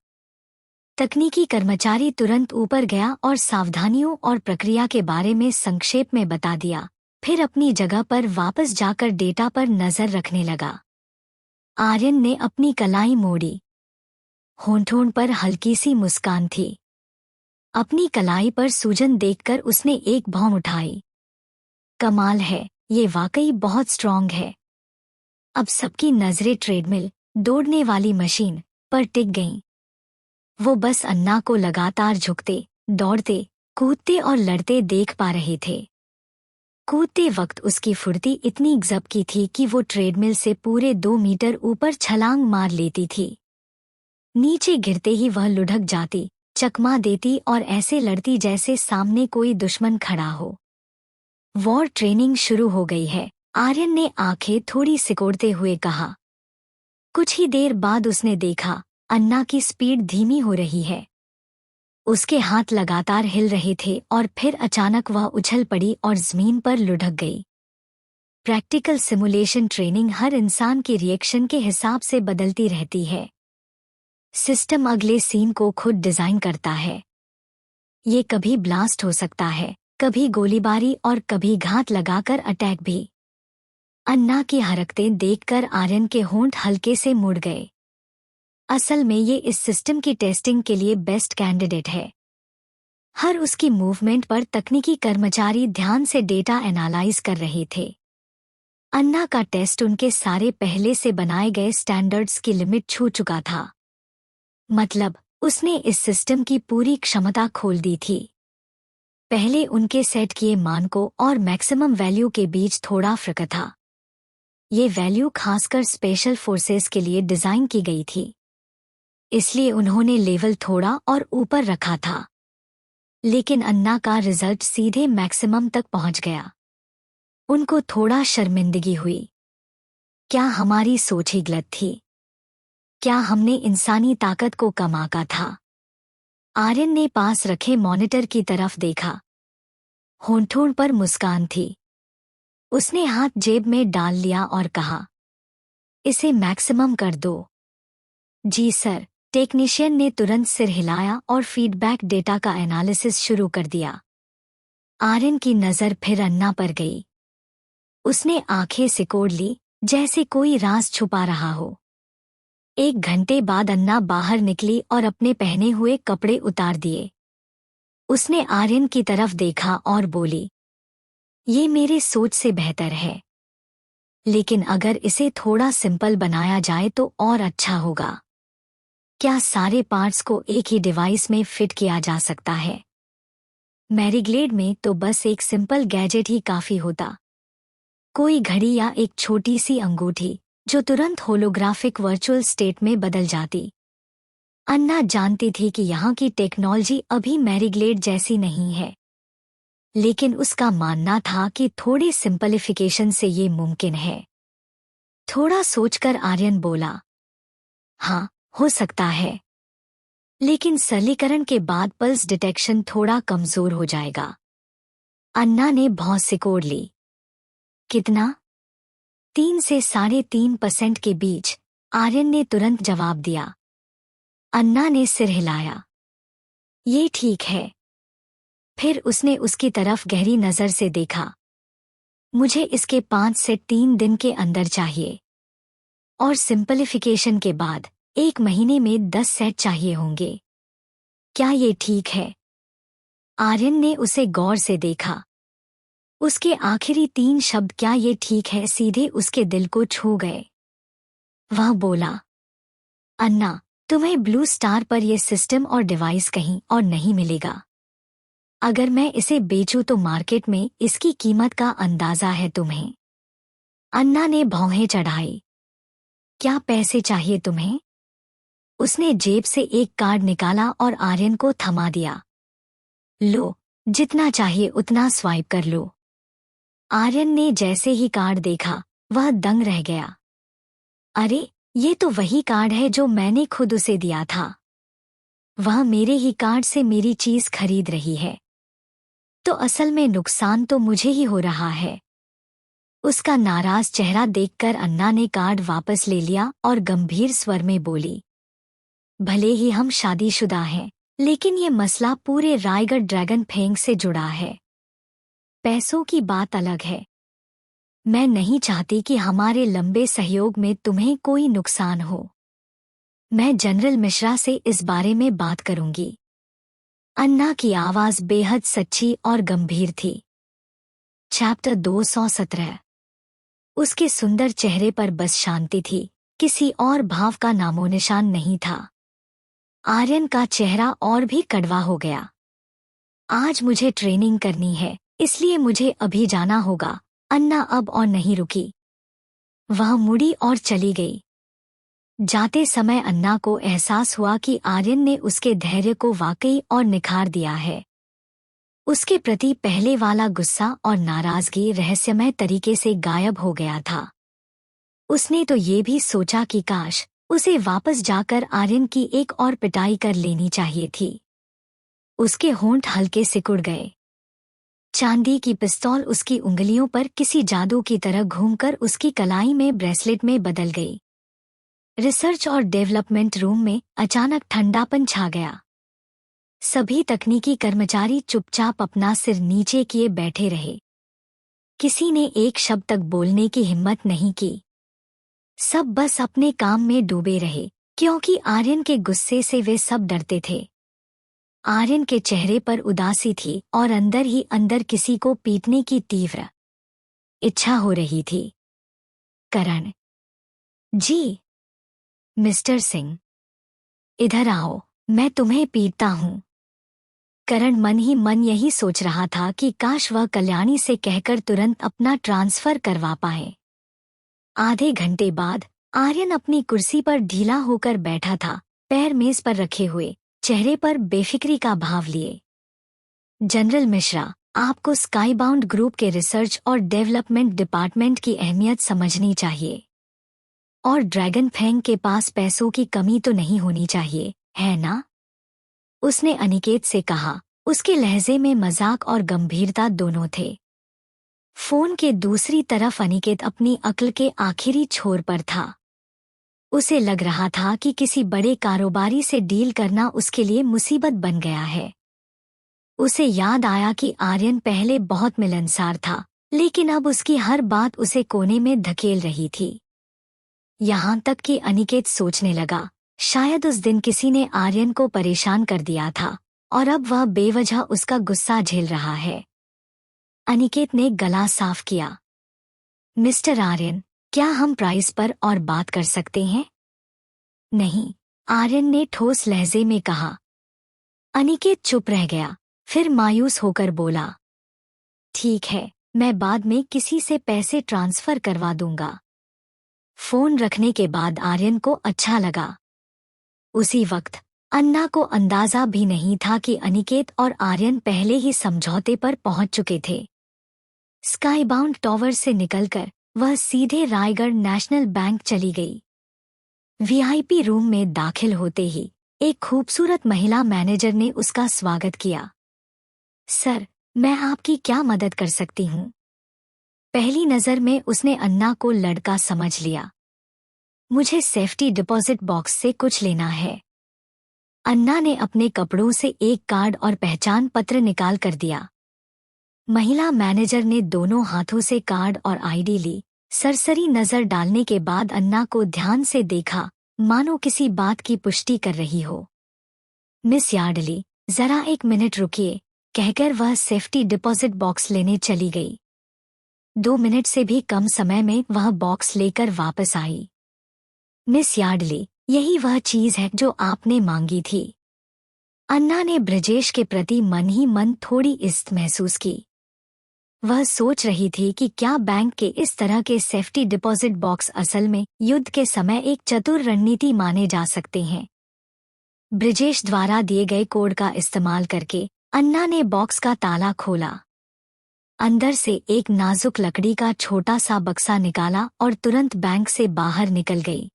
तकनीकी कर्मचारी तुरंत ऊपर गया और सावधानियों और प्रक्रिया के बारे में संक्षेप में बता दिया, फिर अपनी जगह पर वापस जाकर डेटा पर नजर रखने लगा। आर्यन ने अपनी कलाई मोड़ी। होंठों पर हल्की सी मुस्कान थी। अपनी कलाई पर सूजन देखकर उसने एक भौं उठाई। कमाल है, ये वाकई बहुत स्ट्रॉन्ग है। अब सबकी नजरें ट्रेडमिल, दौड़ने वाली मशीन, पर टिक गईं। वो बस अन्ना को लगातार झुकते, दौड़ते, कूदते और लड़ते देख पा रहे थे। कूदते वक्त उसकी फुर्ती इतनी गजब की थी कि वो ट्रेडमिल से पूरे 2 मीटर ऊपर छलांग मार लेती थी। नीचे गिरते ही वह लुढ़क जाती, चकमा देती और ऐसे लड़ती जैसे सामने कोई दुश्मन खड़ा हो। वॉर ट्रेनिंग शुरू हो गई है, आर्यन ने आंखें थोड़ी सिकोड़ते हुए कहा। कुछ ही देर बाद उसने देखा, अन्ना की स्पीड धीमी हो रही है। उसके हाथ लगातार हिल रहे थे और फिर अचानक वह उछल पड़ी और जमीन पर लुढ़क गई। प्रैक्टिकल सिमुलेशन ट्रेनिंग हर इंसान के रिएक्शन के हिसाब से बदलती रहती है। सिस्टम अगले सीन को खुद डिजाइन करता है। ये कभी ब्लास्ट हो सकता है, कभी गोलीबारी और कभी घात लगाकर अटैक भी। अन्ना की हरकतें देखकर आर्यन के होंठ हल्के से मुड़ गए। असल में ये इस सिस्टम की टेस्टिंग के लिए बेस्ट कैंडिडेट है। हर उसकी मूवमेंट पर तकनीकी कर्मचारी ध्यान से डेटा एनालाइज कर रहे थे। अन्ना का टेस्ट उनके सारे पहले से बनाए गए स्टैंडर्ड्स की लिमिट छू चुका था। मतलब, उसने इस सिस्टम की पूरी क्षमता खोल दी थी। पहले उनके सेट किए मानकों और मैक्सिमम वैल्यू के बीच थोड़ा फर्क था। ये वैल्यू खासकर स्पेशल फोर्सेस के लिए डिजाइन की गई थी, इसलिए उन्होंने लेवल थोड़ा और ऊपर रखा था। लेकिन अन्ना का रिजल्ट सीधे मैक्सिमम तक पहुंच गया। उनको थोड़ा शर्मिंदगी हुई। क्या हमारी सोच ही गलत थी? क्या हमने इंसानी ताकत को कम आंका था? आर्यन ने पास रखे मॉनिटर की तरफ देखा। होंठों पर मुस्कान थी। उसने हाथ जेब में डाल लिया और कहा, इसे मैक्सिमम कर दो। जी सर। टेक्नीशियन ने तुरंत सिर हिलाया और फीडबैक डेटा का एनालिसिस शुरू कर दिया। आर्यन की नज़र फिर अन्ना पर गई। उसने आंखें सिकोड़ ली, जैसे कोई राज छुपा रहा हो। 1 घंटे बाद अन्ना बाहर निकली और अपने पहने हुए कपड़े उतार दिए। उसने आर्यन की तरफ देखा और बोली, ये मेरे सोच से बेहतर है, लेकिन अगर इसे थोड़ा सिंपल बनाया जाए तो और अच्छा होगा। क्या सारे पार्ट्स को एक ही डिवाइस में फिट किया जा सकता है? मैरीग्लेड में तो बस एक सिंपल गैजेट ही काफी होता। कोई घड़ी या एक छोटी सी अंगूठी जो तुरंत होलोग्राफिक वर्चुअल स्टेट में बदल जाती। अन्ना जानती थी कि यहाँ की टेक्नोलॉजी अभी मैरीग्लेड जैसी नहीं है, लेकिन उसका मानना था कि थोड़े सिंपलिफिकेशन से ये मुमकिन है। थोड़ा सोचकर आर्यन बोला, हाँ, हो सकता है, लेकिन सरलीकरण के बाद पल्स डिटेक्शन थोड़ा कमजोर हो जाएगा। अन्ना ने भौं सिकोड़ ली। कितना? 3 से 3.5% के बीच, आर्यन ने तुरंत जवाब दिया। अन्ना ने सिर हिलाया। ये ठीक है। फिर उसने उसकी तरफ गहरी नजर से देखा। मुझे इसके 5 से 3 दिन के अंदर चाहिए, और सिंपलिफिकेशन के बाद 1 महीने में 10 सेट चाहिए होंगे। क्या ये ठीक है? आर्यन ने उसे गौर से देखा। उसके आखिरी 3 शब्द क्या ये ठीक है सीधे उसके दिल को छू गए। वह बोला, अन्ना, तुम्हें ब्लू स्टार पर यह सिस्टम और डिवाइस कहीं और नहीं मिलेगा। अगर मैं इसे बेचूं तो मार्केट में इसकी कीमत का अंदाजा है तुम्हें? अन्ना ने भौहें चढ़ाई। क्या पैसे चाहिए तुम्हें? उसने जेब से एक कार्ड निकाला और आर्यन को थमा दिया। लो, जितना चाहिए उतना स्वाइप कर लो। आर्यन ने जैसे ही कार्ड देखा, वह दंग रह गया। अरे, ये तो वही कार्ड है जो मैंने खुद उसे दिया था। वह मेरे ही कार्ड से मेरी चीज खरीद रही है। तो असल में नुकसान तो मुझे ही हो रहा है। उसका नाराज चेहरा देखकर अन्ना ने कार्ड वापस ले लिया और गंभीर स्वर में बोली, भले ही हम शादीशुदा हैं, लेकिन ये मसला पूरे रायगढ़ ड्रैगन फेंग से जुड़ा है। पैसों की बात अलग है। मैं नहीं चाहती कि हमारे लंबे सहयोग में तुम्हें कोई नुकसान हो। मैं जनरल मिश्रा से इस बारे में बात करूंगी। अन्ना की आवाज बेहद सच्ची और गंभीर थी। चैप्टर 217। उसके सुंदर चेहरे पर बस शांति थी, किसी और भाव का नामोनिशान नहीं था। आर्यन का चेहरा और भी कड़वा हो गया। आज मुझे ट्रेनिंग करनी है, इसलिए मुझे अभी जाना होगा। अन्ना अब और नहीं रुकी। वह मुड़ी और चली गई। जाते समय अन्ना को एहसास हुआ कि आर्यन ने उसके धैर्य को वाकई और निखार दिया है। उसके प्रति पहले वाला गुस्सा और नाराजगी रहस्यमय तरीके से गायब हो गया था। उसने तो ये भी सोचा कि काश उसे वापस जाकर आर्यन की एक और पिटाई कर लेनी चाहिए थी। उसके होंठ हल्के सिकुड़ गए। चांदी की पिस्तौल उसकी उंगलियों पर किसी जादू की तरह घूमकर उसकी कलाई में ब्रेसलेट में बदल गई। रिसर्च और डेवलपमेंट रूम में अचानक ठंडापन छा गया। सभी तकनीकी कर्मचारी चुपचाप अपना सिर नीचे किए बैठे रहे। किसी ने एक शब्द तक बोलने की हिम्मत नहीं की। सब बस अपने काम में डूबे रहे, क्योंकि आर्यन के गुस्से से वे सब डरते थे। आर्यन के चेहरे पर उदासी थी और अंदर ही अंदर किसी को पीटने की तीव्र इच्छा हो रही थी। करण जी, मिस्टर सिंह, इधर आओ, मैं तुम्हें पीटता हूँ। करण मन ही मन यही सोच रहा था कि काश वह कल्याणी से कहकर तुरंत अपना ट्रांसफर करवा पाए। आधे घंटे बाद आर्यन अपनी कुर्सी पर ढीला होकर बैठा था, पैर मेज पर रखे हुए, चेहरे पर बेफिक्री का भाव लिए। जनरल मिश्रा, आपको स्काईबाउंड ग्रुप के रिसर्च और डेवलपमेंट डिपार्टमेंट की अहमियत समझनी चाहिए। और ड्रैगन फेंग के पास पैसों की कमी तो नहीं होनी चाहिए, है ना? उसने अनिकेत से कहा। उसके लहजे में मजाक और गंभीरता दोनों थे। फोन के दूसरी तरफ अनिकेत अपनी अक्ल के आखिरी छोर पर था। उसे लग रहा था कि किसी बड़े कारोबारी से डील करना उसके लिए मुसीबत बन गया है। उसे याद आया कि आर्यन पहले बहुत मिलनसार था, लेकिन अब उसकी हर बात उसे कोने में धकेल रही थी। यहाँ तक कि अनिकेत सोचने लगा, शायद उस दिन किसी ने आर्यन को परेशान कर दिया था और अब वह बेवजह उसका गुस्सा झेल रहा है। अनिकेत ने गला साफ किया। मिस्टर आर्यन, क्या हम प्राइस पर और बात कर सकते हैं? नहीं, आर्यन ने ठोस लहजे में कहा। अनिकेत चुप रह गया, फिर मायूस होकर बोला, ठीक है, मैं बाद में किसी से पैसे ट्रांसफर करवा दूंगा। फोन रखने के बाद आर्यन को अच्छा लगा। उसी वक्त अन्ना को अंदाजा भी नहीं था कि अनिकेत और आर्यन पहले ही समझौते पर पहुंच चुके थे। स्काईबाउंड टावर से निकलकर वह सीधे रायगढ़ नेशनल बैंक चली गई। वीआईपी रूम में दाखिल होते ही एक खूबसूरत महिला मैनेजर ने उसका स्वागत किया। सर, मैं आपकी क्या मदद कर सकती हूँ? पहली नज़र में उसने अन्ना को लड़का समझ लिया। मुझे सेफ्टी डिपॉजिट बॉक्स से कुछ लेना है। अन्ना ने अपने कपड़ों से एक कार्ड और पहचान पत्र निकाल कर दिया। महिला मैनेजर ने दोनों हाथों से कार्ड और आईडी ली। सरसरी नजर डालने के बाद अन्ना को ध्यान से देखा, मानो किसी बात की पुष्टि कर रही हो। मिस यार्डली, जरा 1 मिनट रुकिए, कहकर वह सेफ्टी डिपॉजिट बॉक्स लेने चली गई। 2 मिनट से भी कम समय में वह बॉक्स लेकर वापस आई। मिस यार्डली, यही वह चीज है जो आपने मांगी थी। अन्ना ने ब्रजेश के प्रति मन ही मन थोड़ी इज्जत महसूस की। वह सोच रही थी कि क्या बैंक के इस तरह के सेफ्टी डिपॉजिट बॉक्स असल में युद्ध के समय एक चतुर रणनीति माने जा सकते हैं, ब्रिजेश द्वारा दिए गए कोड का इस्तेमाल करके अन्ना ने बॉक्स का ताला खोला। अंदर से एक नाजुक लकड़ी का छोटा सा बक्सा निकाला और तुरंत बैंक से बाहर निकल गई।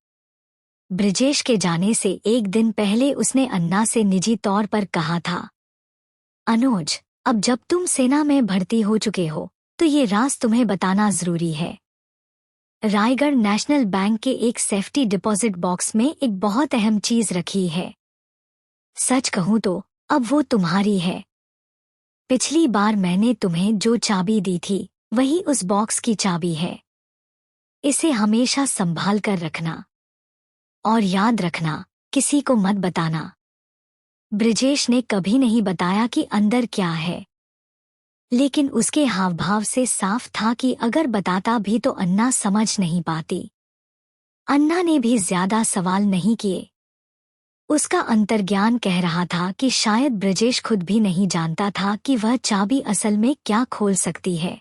ब्रिजेश के जाने से एक दिन पहले उसने अन्ना से निजी तौर पर कहा था, अनुज, अब जब तुम सेना में भर्ती हो चुके हो तो ये राज तुम्हें बताना जरूरी है। रायगढ़ नेशनल बैंक के एक सेफ्टी डिपॉजिट बॉक्स में एक बहुत अहम चीज रखी है। सच कहूं तो अब वो तुम्हारी है। पिछली बार मैंने तुम्हें जो चाबी दी थी वही उस बॉक्स की चाबी है। इसे हमेशा संभाल कर रखना और याद रखना, किसी को मत बताना। ब्रिजेश ने कभी नहीं बताया कि अंदर क्या है, लेकिन उसके हाव भाव से साफ था कि अगर बताता भी तो अन्ना समझ नहीं पाती। अन्ना ने भी ज्यादा सवाल नहीं किए। उसका अंतर्ज्ञान कह रहा था कि शायद ब्रिजेश खुद भी नहीं जानता था कि वह चाबी असल में क्या खोल सकती है।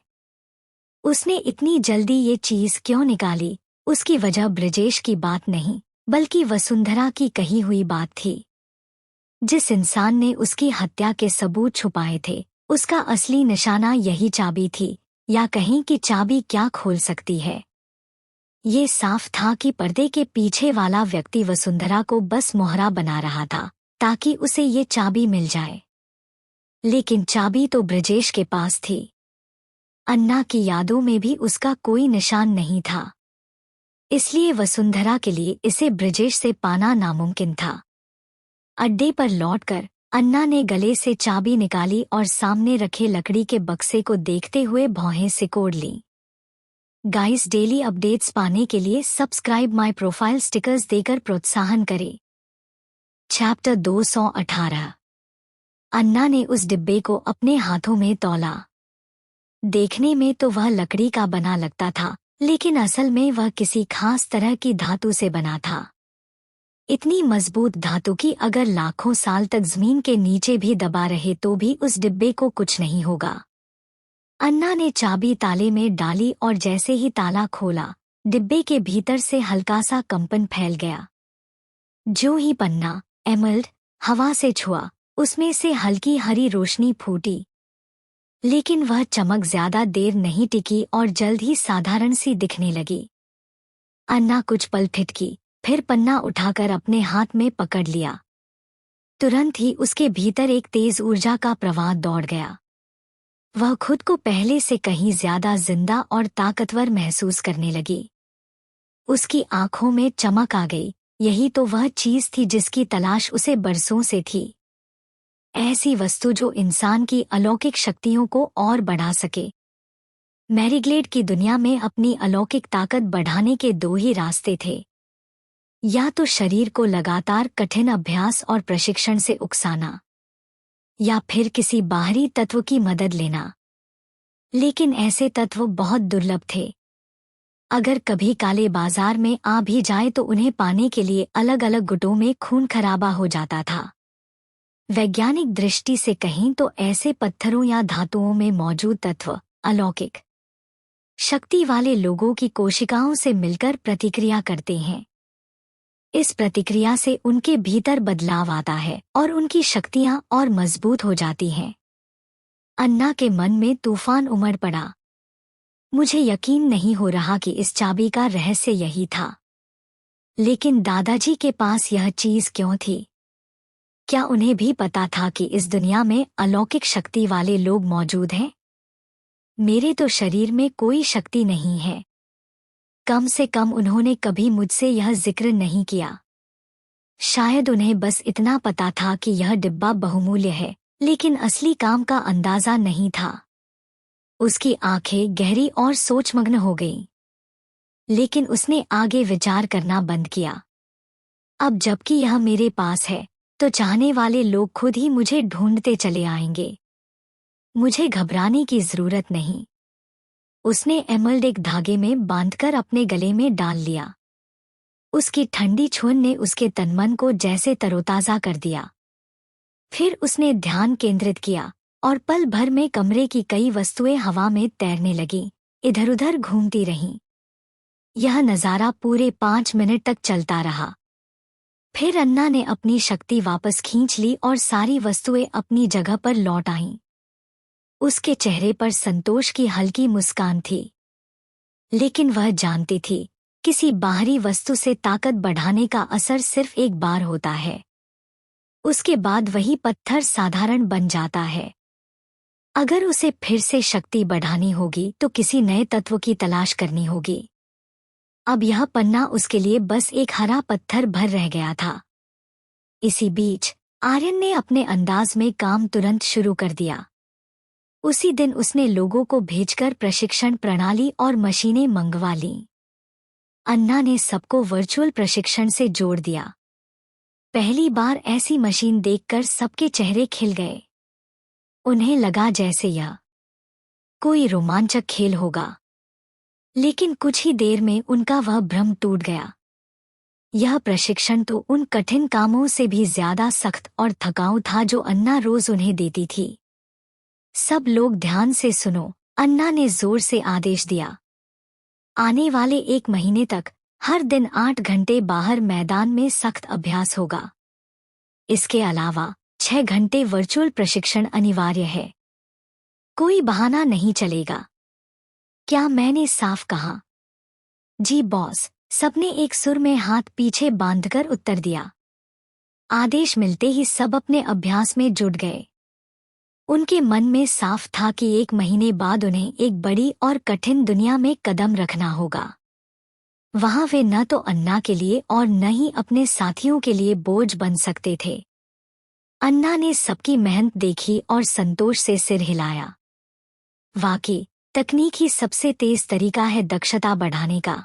उसने इतनी जल्दी ये चीज क्यों निकाली, उसकी वजह ब्रिजेश की बात नहीं बल्कि वसुंधरा की कही हुई बात थी। जिस इंसान ने उसकी हत्या के सबूत छुपाए थे उसका असली निशाना यही चाबी थी, या कहीं कि चाबी क्या खोल सकती है। ये साफ था कि पर्दे के पीछे वाला व्यक्ति वसुंधरा को बस मोहरा बना रहा था ताकि उसे ये चाबी मिल जाए। लेकिन चाबी तो ब्रिजेश के पास थी। अन्ना की यादों में भी उसका कोई निशान नहीं था, इसलिए वसुंधरा के लिए इसे ब्रिजेश से पाना नामुमकिन था। अड्डे पर लौटकर अन्ना ने गले से चाबी निकाली और सामने रखे लकड़ी के बक्से को देखते हुए भौहें सिकोड़ लीं। गाइस, डेली अपडेट्स पाने के लिए सब्सक्राइब माय प्रोफाइल, स्टिकर्स देकर प्रोत्साहन करें। चैप्टर 218। अन्ना ने उस डिब्बे को अपने हाथों में तौला। देखने में तो वह लकड़ी का बना लगता था, लेकिन असल में वह किसी खास तरह की धातु से बना था। इतनी मजबूत धातु की अगर लाखों साल तक जमीन के नीचे भी दबा रहे तो भी उस डिब्बे को कुछ नहीं होगा। अन्ना ने चाबी ताले में डाली और जैसे ही ताला खोला, डिब्बे के भीतर से हल्का सा कंपन फैल गया। जो ही पन्ना एमल्ड हवा से छुआ, उसमें से हल्की हरी रोशनी फूटी। लेकिन वह चमक ज्यादा देर नहीं टिकी और जल्द ही साधारण सी दिखने लगी। अन्ना कुछ पल ठिठकी, फिर पन्ना उठाकर अपने हाथ में पकड़ लिया। तुरंत ही उसके भीतर एक तेज ऊर्जा का प्रवाह दौड़ गया। वह खुद को पहले से कहीं ज्यादा जिंदा और ताकतवर महसूस करने लगी। उसकी आंखों में चमक आ गई। यही तो वह चीज थी जिसकी तलाश उसे बरसों से थी। ऐसी वस्तु जो इंसान की अलौकिक शक्तियों को और बढ़ा सके। मैरीग्लेड की दुनिया में अपनी अलौकिक ताकत बढ़ाने के दो ही रास्ते थे, या तो शरीर को लगातार कठिन अभ्यास और प्रशिक्षण से उकसाना, या फिर किसी बाहरी तत्व की मदद लेना। लेकिन ऐसे तत्व बहुत दुर्लभ थे। अगर कभी काले बाजार में आ भी जाए तो उन्हें पाने के लिए अलग अलग गुटों में खून खराबा हो जाता था। वैज्ञानिक दृष्टि से कहीं तो ऐसे पत्थरों या धातुओं में मौजूद तत्व अलौकिक शक्ति वाले लोगों की कोशिकाओं से मिलकर प्रतिक्रिया करते हैं। इस प्रतिक्रिया से उनके भीतर बदलाव आता है और उनकी शक्तियां और मजबूत हो जाती हैं। अन्ना के मन में तूफान उमड़ पड़ा। मुझे यकीन नहीं हो रहा कि इस चाबी का रहस्य यही था। लेकिन दादाजी के पास यह चीज क्यों थी? क्या उन्हें भी पता था कि इस दुनिया में अलौकिक शक्ति वाले लोग मौजूद हैं? मेरे तो शरीर में कोई शक्ति नहीं है। कम से कम उन्होंने कभी मुझसे यह जिक्र नहीं किया। शायद उन्हें बस इतना पता था कि यह डिब्बा बहुमूल्य है, लेकिन असली काम का अंदाजा नहीं था। उसकी आंखें गहरी और सोचमग्न हो गईं। लेकिन उसने आगे विचार करना बंद किया। अब जबकि यह मेरे पास है तो चाहने वाले लोग खुद ही मुझे ढूंढते चले आएंगे। मुझे घबराने की जरूरत नहीं। उसने एमल्ड एक धागे में बांधकर अपने गले में डाल लिया। उसकी ठंडी छुन ने उसके तनमन को जैसे तरोताजा कर दिया। फिर उसने ध्यान केंद्रित किया और पल भर में कमरे की कई वस्तुएं हवा में तैरने लगीं, इधर-उधर घूमती रहीं। यह नज़ारा पूरे 5 मिनट तक चलता रहा। फिर अन्ना ने अपनी शक्ति वापस खींच ली और सारी वस्तुएं अपनी जगह पर लौट आईं। उसके चेहरे पर संतोष की हल्की मुस्कान थी, लेकिन वह जानती थी किसी बाहरी वस्तु से ताकत बढ़ाने का असर सिर्फ एक बार होता है। उसके बाद वही पत्थर साधारण बन जाता है। अगर उसे फिर से शक्ति बढ़ानी होगी तो किसी नए तत्व की तलाश करनी होगी। अब यह पन्ना उसके लिए बस एक हरा पत्थर भर रह गया था। इसी बीच आर्यन ने अपने अंदाज में काम तुरंत शुरू कर दिया। उसी दिन उसने लोगों को भेजकर प्रशिक्षण प्रणाली और मशीनें मंगवा लीं। अन्ना ने सबको वर्चुअल प्रशिक्षण से जोड़ दिया। पहली बार ऐसी मशीन देखकर सबके चेहरे खिल गए। उन्हें लगा जैसे यह कोई रोमांचक खेल होगा, लेकिन कुछ ही देर में उनका वह भ्रम टूट गया। यह प्रशिक्षण तो उन कठिन कामों से भी ज्यादा सख्त और थकाऊ था जो अन्ना रोज उन्हें देती थी। सब लोग ध्यान से सुनो, अन्ना ने जोर से आदेश दिया। आने वाले 1 महीने तक हर दिन 8 घंटे बाहर मैदान में सख्त अभ्यास होगा। इसके अलावा 6 घंटे वर्चुअल प्रशिक्षण अनिवार्य है। कोई बहाना नहीं चलेगा। क्या मैंने साफ कहा? जी बॉस, सबने एक सुर में हाथ पीछे बांधकर उत्तर दिया। आदेश मिलते ही सब अपने अभ्यास में जुट गए। उनके मन में साफ था कि 1 महीने बाद उन्हें एक बड़ी और कठिन दुनिया में कदम रखना होगा। वहां वे न तो अन्ना के लिए और न ही अपने साथियों के लिए बोझ बन सकते थे। अन्ना ने सबकी मेहनत देखी और संतोष से सिर हिलाया। वाकई तकनीक ही सबसे तेज तरीका है दक्षता बढ़ाने का।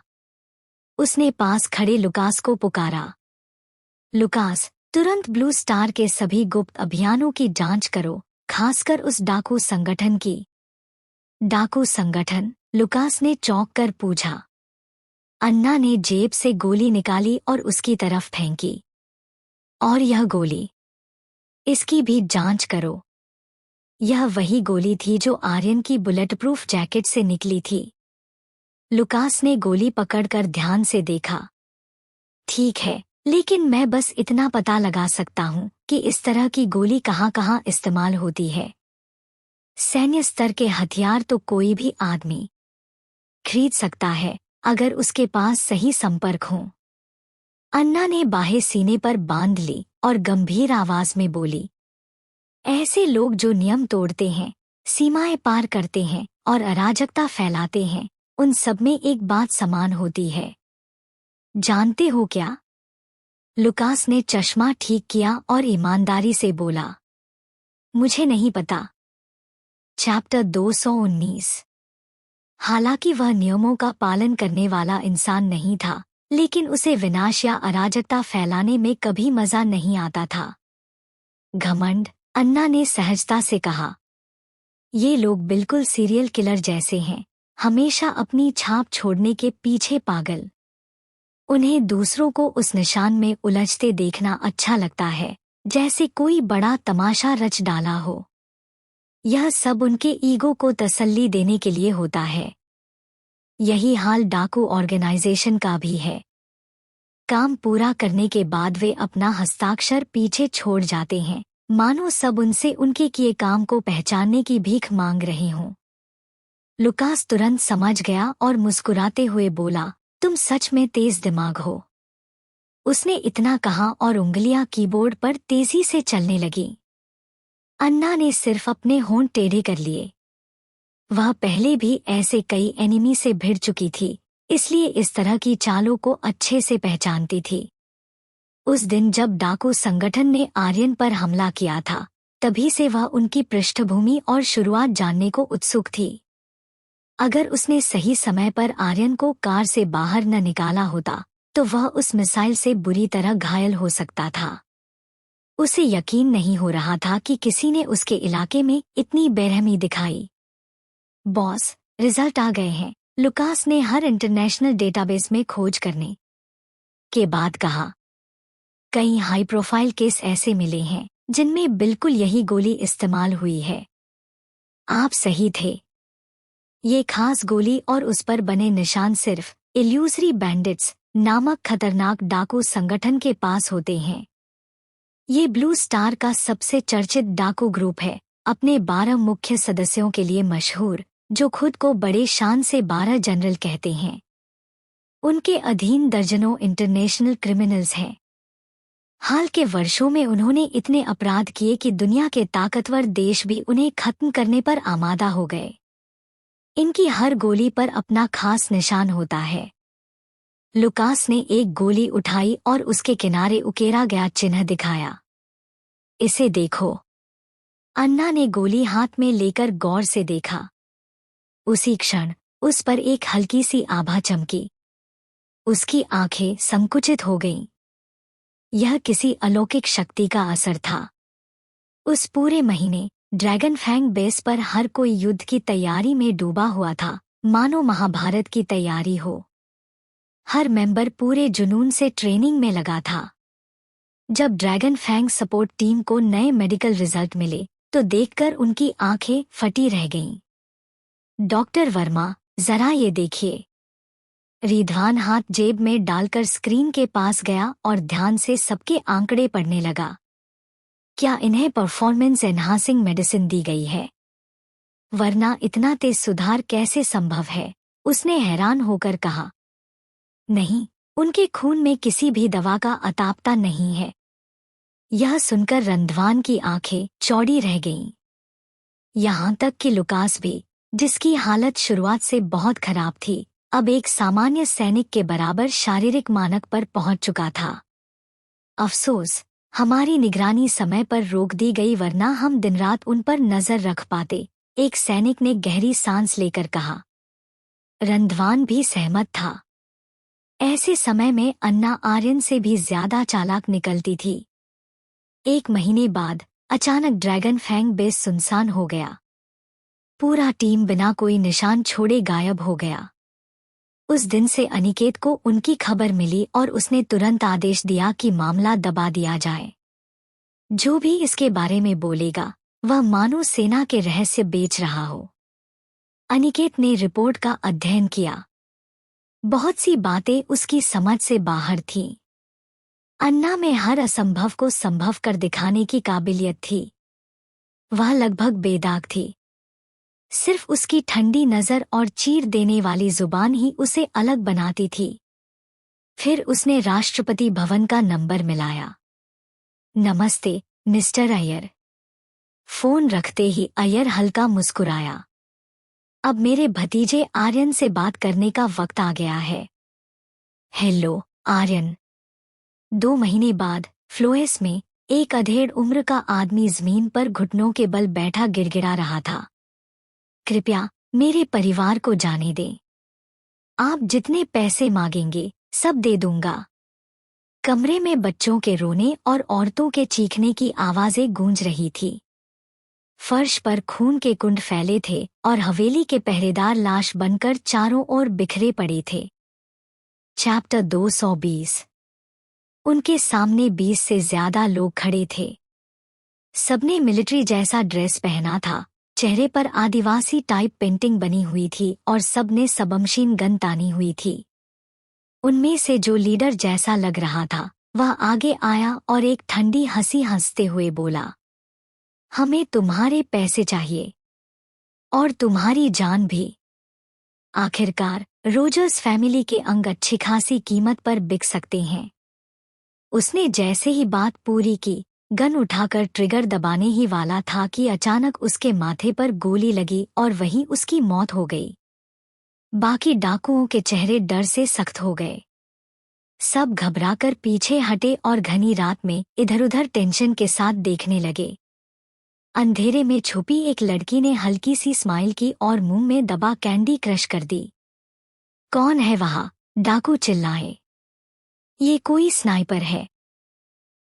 उसने पास खड़े लुकास को पुकारा। लुकास, तुरंत ब्लू स्टार के सभी गुप्त अभियानों की जांच करो, खासकर उस डाकू संगठन की। डाकू संगठन? लुकास ने चौंक कर पूछा। अन्ना ने जेब से गोली निकाली और उसकी तरफ फेंकी। और यह गोली? इसकी भी जांच करो। यह वही गोली थी जो आर्यन की बुलेटप्रूफ जैकेट से निकली थी। लुकास ने गोली पकड़कर ध्यान से देखा। ठीक है, लेकिन मैं बस इतना पता लगा सकता हूं कि इस तरह की गोली कहां-कहां इस्तेमाल होती है। सैन्य स्तर के हथियार तो कोई भी आदमी खरीद सकता है, अगर उसके पास सही संपर्क हो। अन्ना ने बाहें सीने पर बांध ली और गंभीर आवाज में बोली, ऐसे लोग जो नियम तोड़ते हैं, सीमाएं पार करते हैं और अराजकता फैलाते हैं, उन सब में एक बात समान होती है। जानते हो क्या? लुकास ने चश्मा ठीक किया और ईमानदारी से बोला, मुझे नहीं पता। चैप्टर 219। हालांकि वह नियमों का पालन करने वाला इंसान नहीं था, लेकिन उसे विनाश या अराजकता फैलाने में कभी मजा नहीं आता था। घमंड? अन्ना ने सहजता से कहा। ये लोग बिल्कुल सीरियल किलर जैसे हैं, हमेशा अपनी छाप छोड़ने के पीछे पागल। उन्हें दूसरों को उस निशान में उलझते देखना अच्छा लगता है, जैसे कोई बड़ा तमाशा रच डाला हो। यह सब उनके ईगो को तसल्ली देने के लिए होता है। यही हाल डाकू ऑर्गेनाइजेशन का भी है। काम पूरा करने के बाद वे अपना हस्ताक्षर पीछे छोड़ जाते हैं, मानो सब उनसे उनके किए काम को पहचानने की भीख मांग रहे हों। लुकास तुरंत समझ गया और मुस्कुराते हुए बोला, तुम सच में तेज दिमाग हो। उसने इतना कहा और उंगलियां कीबोर्ड पर तेजी से चलने लगीं। अन्ना ने सिर्फ अपने होंठ टेढ़े कर लिए। वह पहले भी ऐसे कई एनिमी से भिड़ चुकी थी, इसलिए इस तरह की चालों को अच्छे से पहचानती थी। उस दिन जब डाकू संगठन ने आर्यन पर हमला किया था, तभी से वह उनकी पृष्ठभूमि और शुरुआत जानने को उत्सुक थी। अगर उसने सही समय पर आर्यन को कार से बाहर न निकाला होता, तो वह उस मिसाइल से बुरी तरह घायल हो सकता था। उसे यकीन नहीं हो रहा था कि किसी ने उसके इलाके में इतनी बेरहमी दिखाई। बॉस, रिजल्ट आ गए हैं, लुकास ने हर इंटरनेशनल डेटाबेस में खोज करने के बाद कहा। कई हाई प्रोफाइल केस ऐसे मिले हैं जिनमें बिल्कुल यही गोली इस्तेमाल हुई है। आप सही थे। ये खास गोली और उस पर बने निशान सिर्फ इल्यूजरी बैंडिट्स नामक खतरनाक डाकू संगठन के पास होते हैं। ये ब्लू स्टार का सबसे चर्चित डाकू ग्रुप है, अपने 12 मुख्य सदस्यों के लिए मशहूर, जो खुद को बड़े शान से 12 जनरल कहते हैं। उनके अधीन दर्जनों इंटरनेशनल क्रिमिनल्स हैं। हाल के वर्षों में उन्होंने इतने अपराध किए कि दुनिया के ताकतवर देश भी उन्हें खत्म करने पर आमादा हो गए। इनकी हर गोली पर अपना खास निशान होता है। लुकास ने एक गोली उठाई और उसके किनारे उकेरा गया चिन्ह दिखाया। इसे देखो। अन्ना ने गोली हाथ में लेकर गौर से देखा। उसी क्षण उस पर एक हल्की सी आभा चमकी। उसकी आंखें संकुचित हो गईं। यह किसी अलौकिक शक्ति का असर था। उस पूरे महीने ड्रैगन फैंग बेस पर हर कोई युद्ध की तैयारी में डूबा हुआ था, मानो महाभारत की तैयारी हो। हर मेंबर पूरे जुनून से ट्रेनिंग में लगा था। जब ड्रैगन फैंग सपोर्ट टीम को नए मेडिकल रिजल्ट मिले तो देखकर उनकी आंखें फटी रह गईं। डॉक्टर वर्मा, जरा ये देखिए। रिधान हाथ जेब में डालकर स्क्रीन के पास गया और ध्यान से सबके आंकड़े पढ़ने लगा। क्या इन्हें परफॉर्मेंस एनहांसिंग मेडिसिन दी गई है? वरना इतना तेज सुधार कैसे संभव है? उसने हैरान होकर कहा। नहीं, उनके खून में किसी भी दवा का अतापता नहीं है। यह सुनकर रंधवान की आंखें चौड़ी रह गईं। यहाँ तक कि लुकास भी, जिसकी हालत शुरुआत से बहुत खराब थी, अब एक सामान्य सैनिक के बराबर शारीरिक मानक पर पहुंच चुका था। अफसोस, हमारी निगरानी समय पर रोक दी गई, वरना हम दिन रात उन पर नजर रख पाते, एक सैनिक ने गहरी सांस लेकर कहा। रंधवान भी सहमत था। ऐसे समय में अन्ना आर्यन से भी ज्यादा चालाक निकलती थी। एक महीने बाद अचानक ड्रैगन फैंग बेस सुनसान हो गया। पूरा टीम बिना कोई निशान छोड़े गायब हो गया। उस दिन से अनिकेत को उनकी खबर मिली और उसने तुरंत आदेश दिया कि मामला दबा दिया जाए। जो भी इसके बारे में बोलेगा, वह मानो सेना के रहस्य बेच रहा हो। अनिकेत ने रिपोर्ट का अध्ययन किया। बहुत सी बातें उसकी समझ से बाहर थीं। अन्ना में हर असंभव को संभव कर दिखाने की काबिलियत थी। वह लगभग बेदाग थी। सिर्फ उसकी ठंडी नजर और चीर देने वाली जुबान ही उसे अलग बनाती थी। फिर उसने राष्ट्रपति भवन का नंबर मिलाया। नमस्ते, मिस्टर अय्यर। फोन रखते ही अय्यर हल्का मुस्कुराया। अब मेरे भतीजे आर्यन से बात करने का वक्त आ गया है। हेलो, आर्यन। 2 महीने बाद फ्लोएस में एक अधेड़ उम्र का आदमी जमीन पर घुटनों के बल बैठा गिड़गिड़ा रहा था। कृपया मेरे परिवार को जाने दें। आप जितने पैसे मांगेंगे सब दे दूंगा। कमरे में बच्चों के रोने और औरतों के चीखने की आवाजें गूंज रही थी। फर्श पर खून के कुंड फैले थे और हवेली के पहरेदार लाश बनकर चारों ओर बिखरे पड़े थे। चैप्टर 220। उनके सामने 20 से ज्यादा लोग खड़े थे। सबने मिलिट्री जैसा ड्रेस पहना था, चेहरे पर आदिवासी टाइप पेंटिंग बनी हुई थी और सबने सबमशीन गन तानी हुई थी। उनमें से जो लीडर जैसा लग रहा था, वह आगे आया और एक ठंडी हंसी हंसते हुए बोला, हमें तुम्हारे पैसे चाहिए और तुम्हारी जान भी। आखिरकार रोजर्स फैमिली के अंग अच्छी खासी कीमत पर बिक सकते हैं। उसने जैसे ही बात पूरी की, गन उठाकर ट्रिगर दबाने ही वाला था कि अचानक उसके माथे पर गोली लगी और वहीं उसकी मौत हो गई। बाकी डाकुओं के चेहरे डर से सख्त हो गए। सब घबराकर पीछे हटे और घनी रात में इधर-उधर टेंशन के साथ देखने लगे। अंधेरे में छुपी एक लड़की ने हल्की सी स्माइल की और मुंह में दबा कैंडी क्रश कर दी। कौन है वहाँ? डाकू चिल्लाए। ये कोई स्नाइपर है।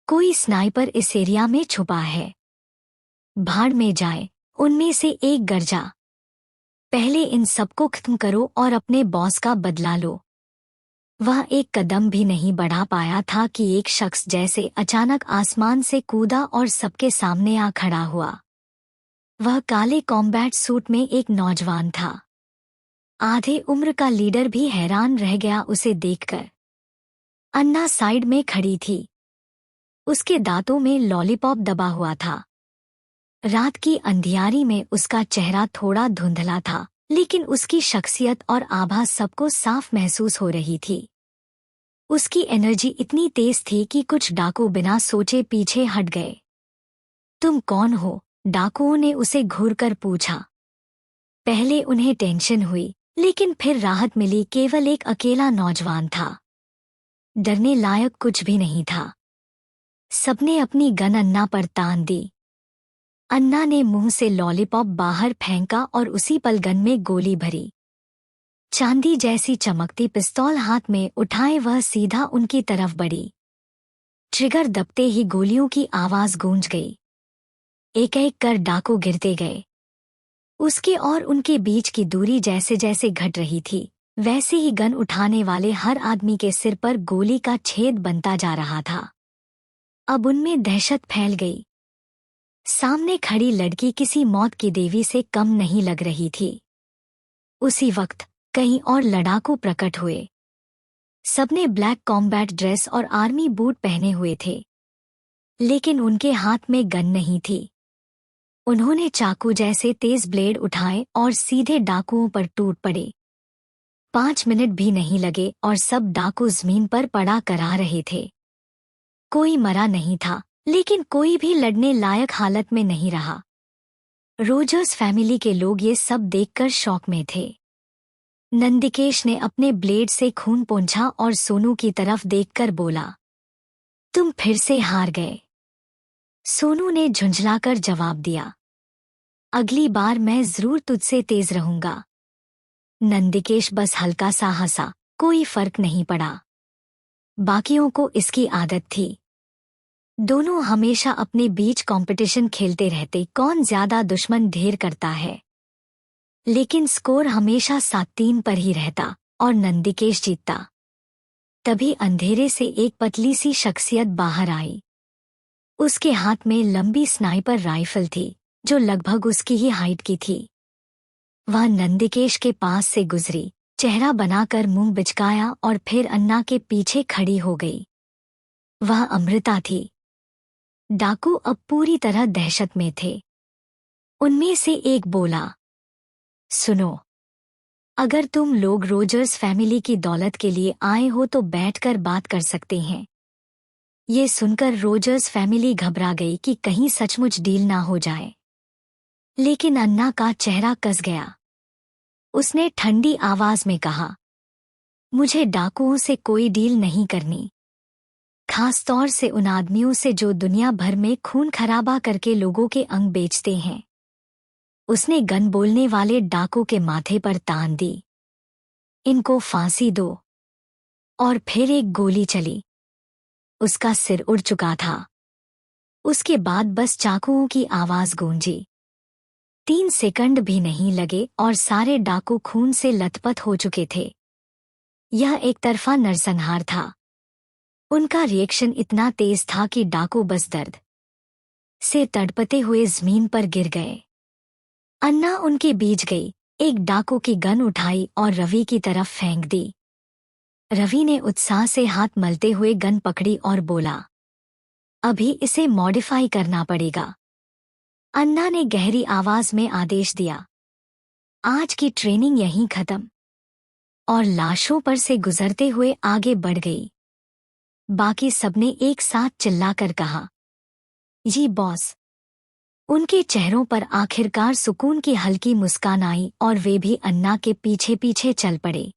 कोई स्नाइपर इस एरिया में छुपा है। भाड़ में जाए, उनमें से एक गरजा। पहले इन सबको खत्म करो और अपने बॉस का बदला लो। वह एक कदम भी नहीं बढ़ा पाया था कि एक शख्स जैसे अचानक आसमान से कूदा और सबके सामने आ खड़ा हुआ। वह काले कॉम्बैट सूट में एक नौजवान था। आधे उम्र का लीडर भी हैरान रह गया उसे देखकर। अन्ना साइड में खड़ी थी। उसके दांतों में लॉलीपॉप दबा हुआ था। रात की अंधियारी में उसका चेहरा थोड़ा धुंधला था, लेकिन उसकी शख्सियत और आभा सबको साफ महसूस हो रही थी। उसकी एनर्जी इतनी तेज थी कि कुछ डाकू बिना सोचे पीछे हट गए। तुम कौन हो? डाकुओं ने उसे घूरकर पूछा। पहले उन्हें टेंशन हुई, लेकिन फिर राहत मिली। केवल एक अकेला नौजवान था। डरने लायक कुछ भी नहीं था। सबने अपनी गन अन्ना पर तान दी। अन्ना ने मुंह से लॉलीपॉप बाहर फेंका और उसी पल गन में गोली भरी। चांदी जैसी चमकती पिस्तौल हाथ में उठाए वह सीधा उनकी तरफ बढ़ी। ट्रिगर दबते ही गोलियों की आवाज गूंज गई। एक एक कर डाकू गिरते गए। उसके और उनके बीच की दूरी जैसे जैसे घट रही थी, वैसे ही गन उठाने वाले हर आदमी के सिर पर गोली का छेद बनता जा रहा था। अब उनमें दहशत फैल गई। सामने खड़ी लड़की किसी मौत की देवी से कम नहीं लग रही थी। उसी वक्त कहीं और लड़ाकू प्रकट हुए। सबने ब्लैक कॉम्बैट ड्रेस और आर्मी बूट पहने हुए थे, लेकिन उनके हाथ में गन नहीं थी। उन्होंने चाकू जैसे तेज ब्लेड उठाए और सीधे डाकुओं पर टूट पड़े। 5 मिनट भी नहीं लगे और सब डाकू जमीन पर पड़ा करा रहे थे। कोई मरा नहीं था, लेकिन कोई भी लड़ने लायक हालत में नहीं रहा। रोजर्स फैमिली के लोग ये सब देखकर शॉक में थे। नंदिकेश ने अपने ब्लेड से खून पोंछा और सोनू की तरफ देखकर बोला, तुम फिर से हार गए। सोनू ने झुंझलाकर जवाब दिया, अगली बार मैं जरूर तुझसे तेज रहूंगा। नंदिकेश बस हल्का सा हंसा, कोई फर्क नहीं पड़ा। बाकियों को इसकी आदत थी। दोनों हमेशा अपने बीच कंपटीशन खेलते रहते, कौन ज्यादा दुश्मन ढेर करता है। लेकिन स्कोर हमेशा 7-3 पर ही रहता और नंदिकेश जीतता। तभी अंधेरे से एक पतली सी शख्सियत बाहर आई। उसके हाथ में लंबी स्नाइपर राइफल थी, जो लगभग उसकी ही हाइट की थी। वह नंदिकेश के पास से गुजरी, चेहरा बनाकर मुंह बिचकाया और फिर अन्ना के पीछे खड़ी हो गई। वह अमृता थी। डाकू अब पूरी तरह दहशत में थे। उनमें से एक बोला, सुनो, अगर तुम लोग रोजर्स फैमिली की दौलत के लिए आए हो तो बैठकर बात कर सकते हैं। ये सुनकर रोजर्स फैमिली घबरा गई कि कहीं सचमुच डील ना हो जाए। लेकिन अन्ना का चेहरा कस गया। उसने ठंडी आवाज में कहा, मुझे डाकुओं से कोई डील नहीं करनी, खास तौर से उन आदमियों से जो दुनिया भर में खून खराबा करके लोगों के अंग बेचते हैं। उसने गन बोलने वाले डाकू के माथे पर तान दी। इनको फांसी दो। और फिर एक गोली चली। उसका सिर उड़ चुका था। उसके बाद बस चाकुओं की आवाज गूंजी। 3 सेकंड भी नहीं लगे और सारे डाकू खून से लथपथ हो चुके थे। यह एक तरफा नरसंहार था। उनका रिएक्शन इतना तेज था कि डाकू बस दर्द से तड़पते हुए जमीन पर गिर गए। अन्ना उनके बीच गई, एक डाकू की गन उठाई और रवि की तरफ फेंक दी। रवि ने उत्साह से हाथ मलते हुए गन पकड़ी और बोला, अभी इसे मॉडिफाई करना पड़ेगा। अन्ना ने गहरी आवाज में आदेश दिया, आज की ट्रेनिंग यहीं खत्म। और लाशों पर से गुजरते हुए आगे बढ़ गई। बाकी सबने एक साथ चिल्लाकर कहा, जी बॉस। उनके चेहरों पर आखिरकार सुकून की हल्की मुस्कान आई और वे भी अन्ना के पीछे पीछे चल पड़े।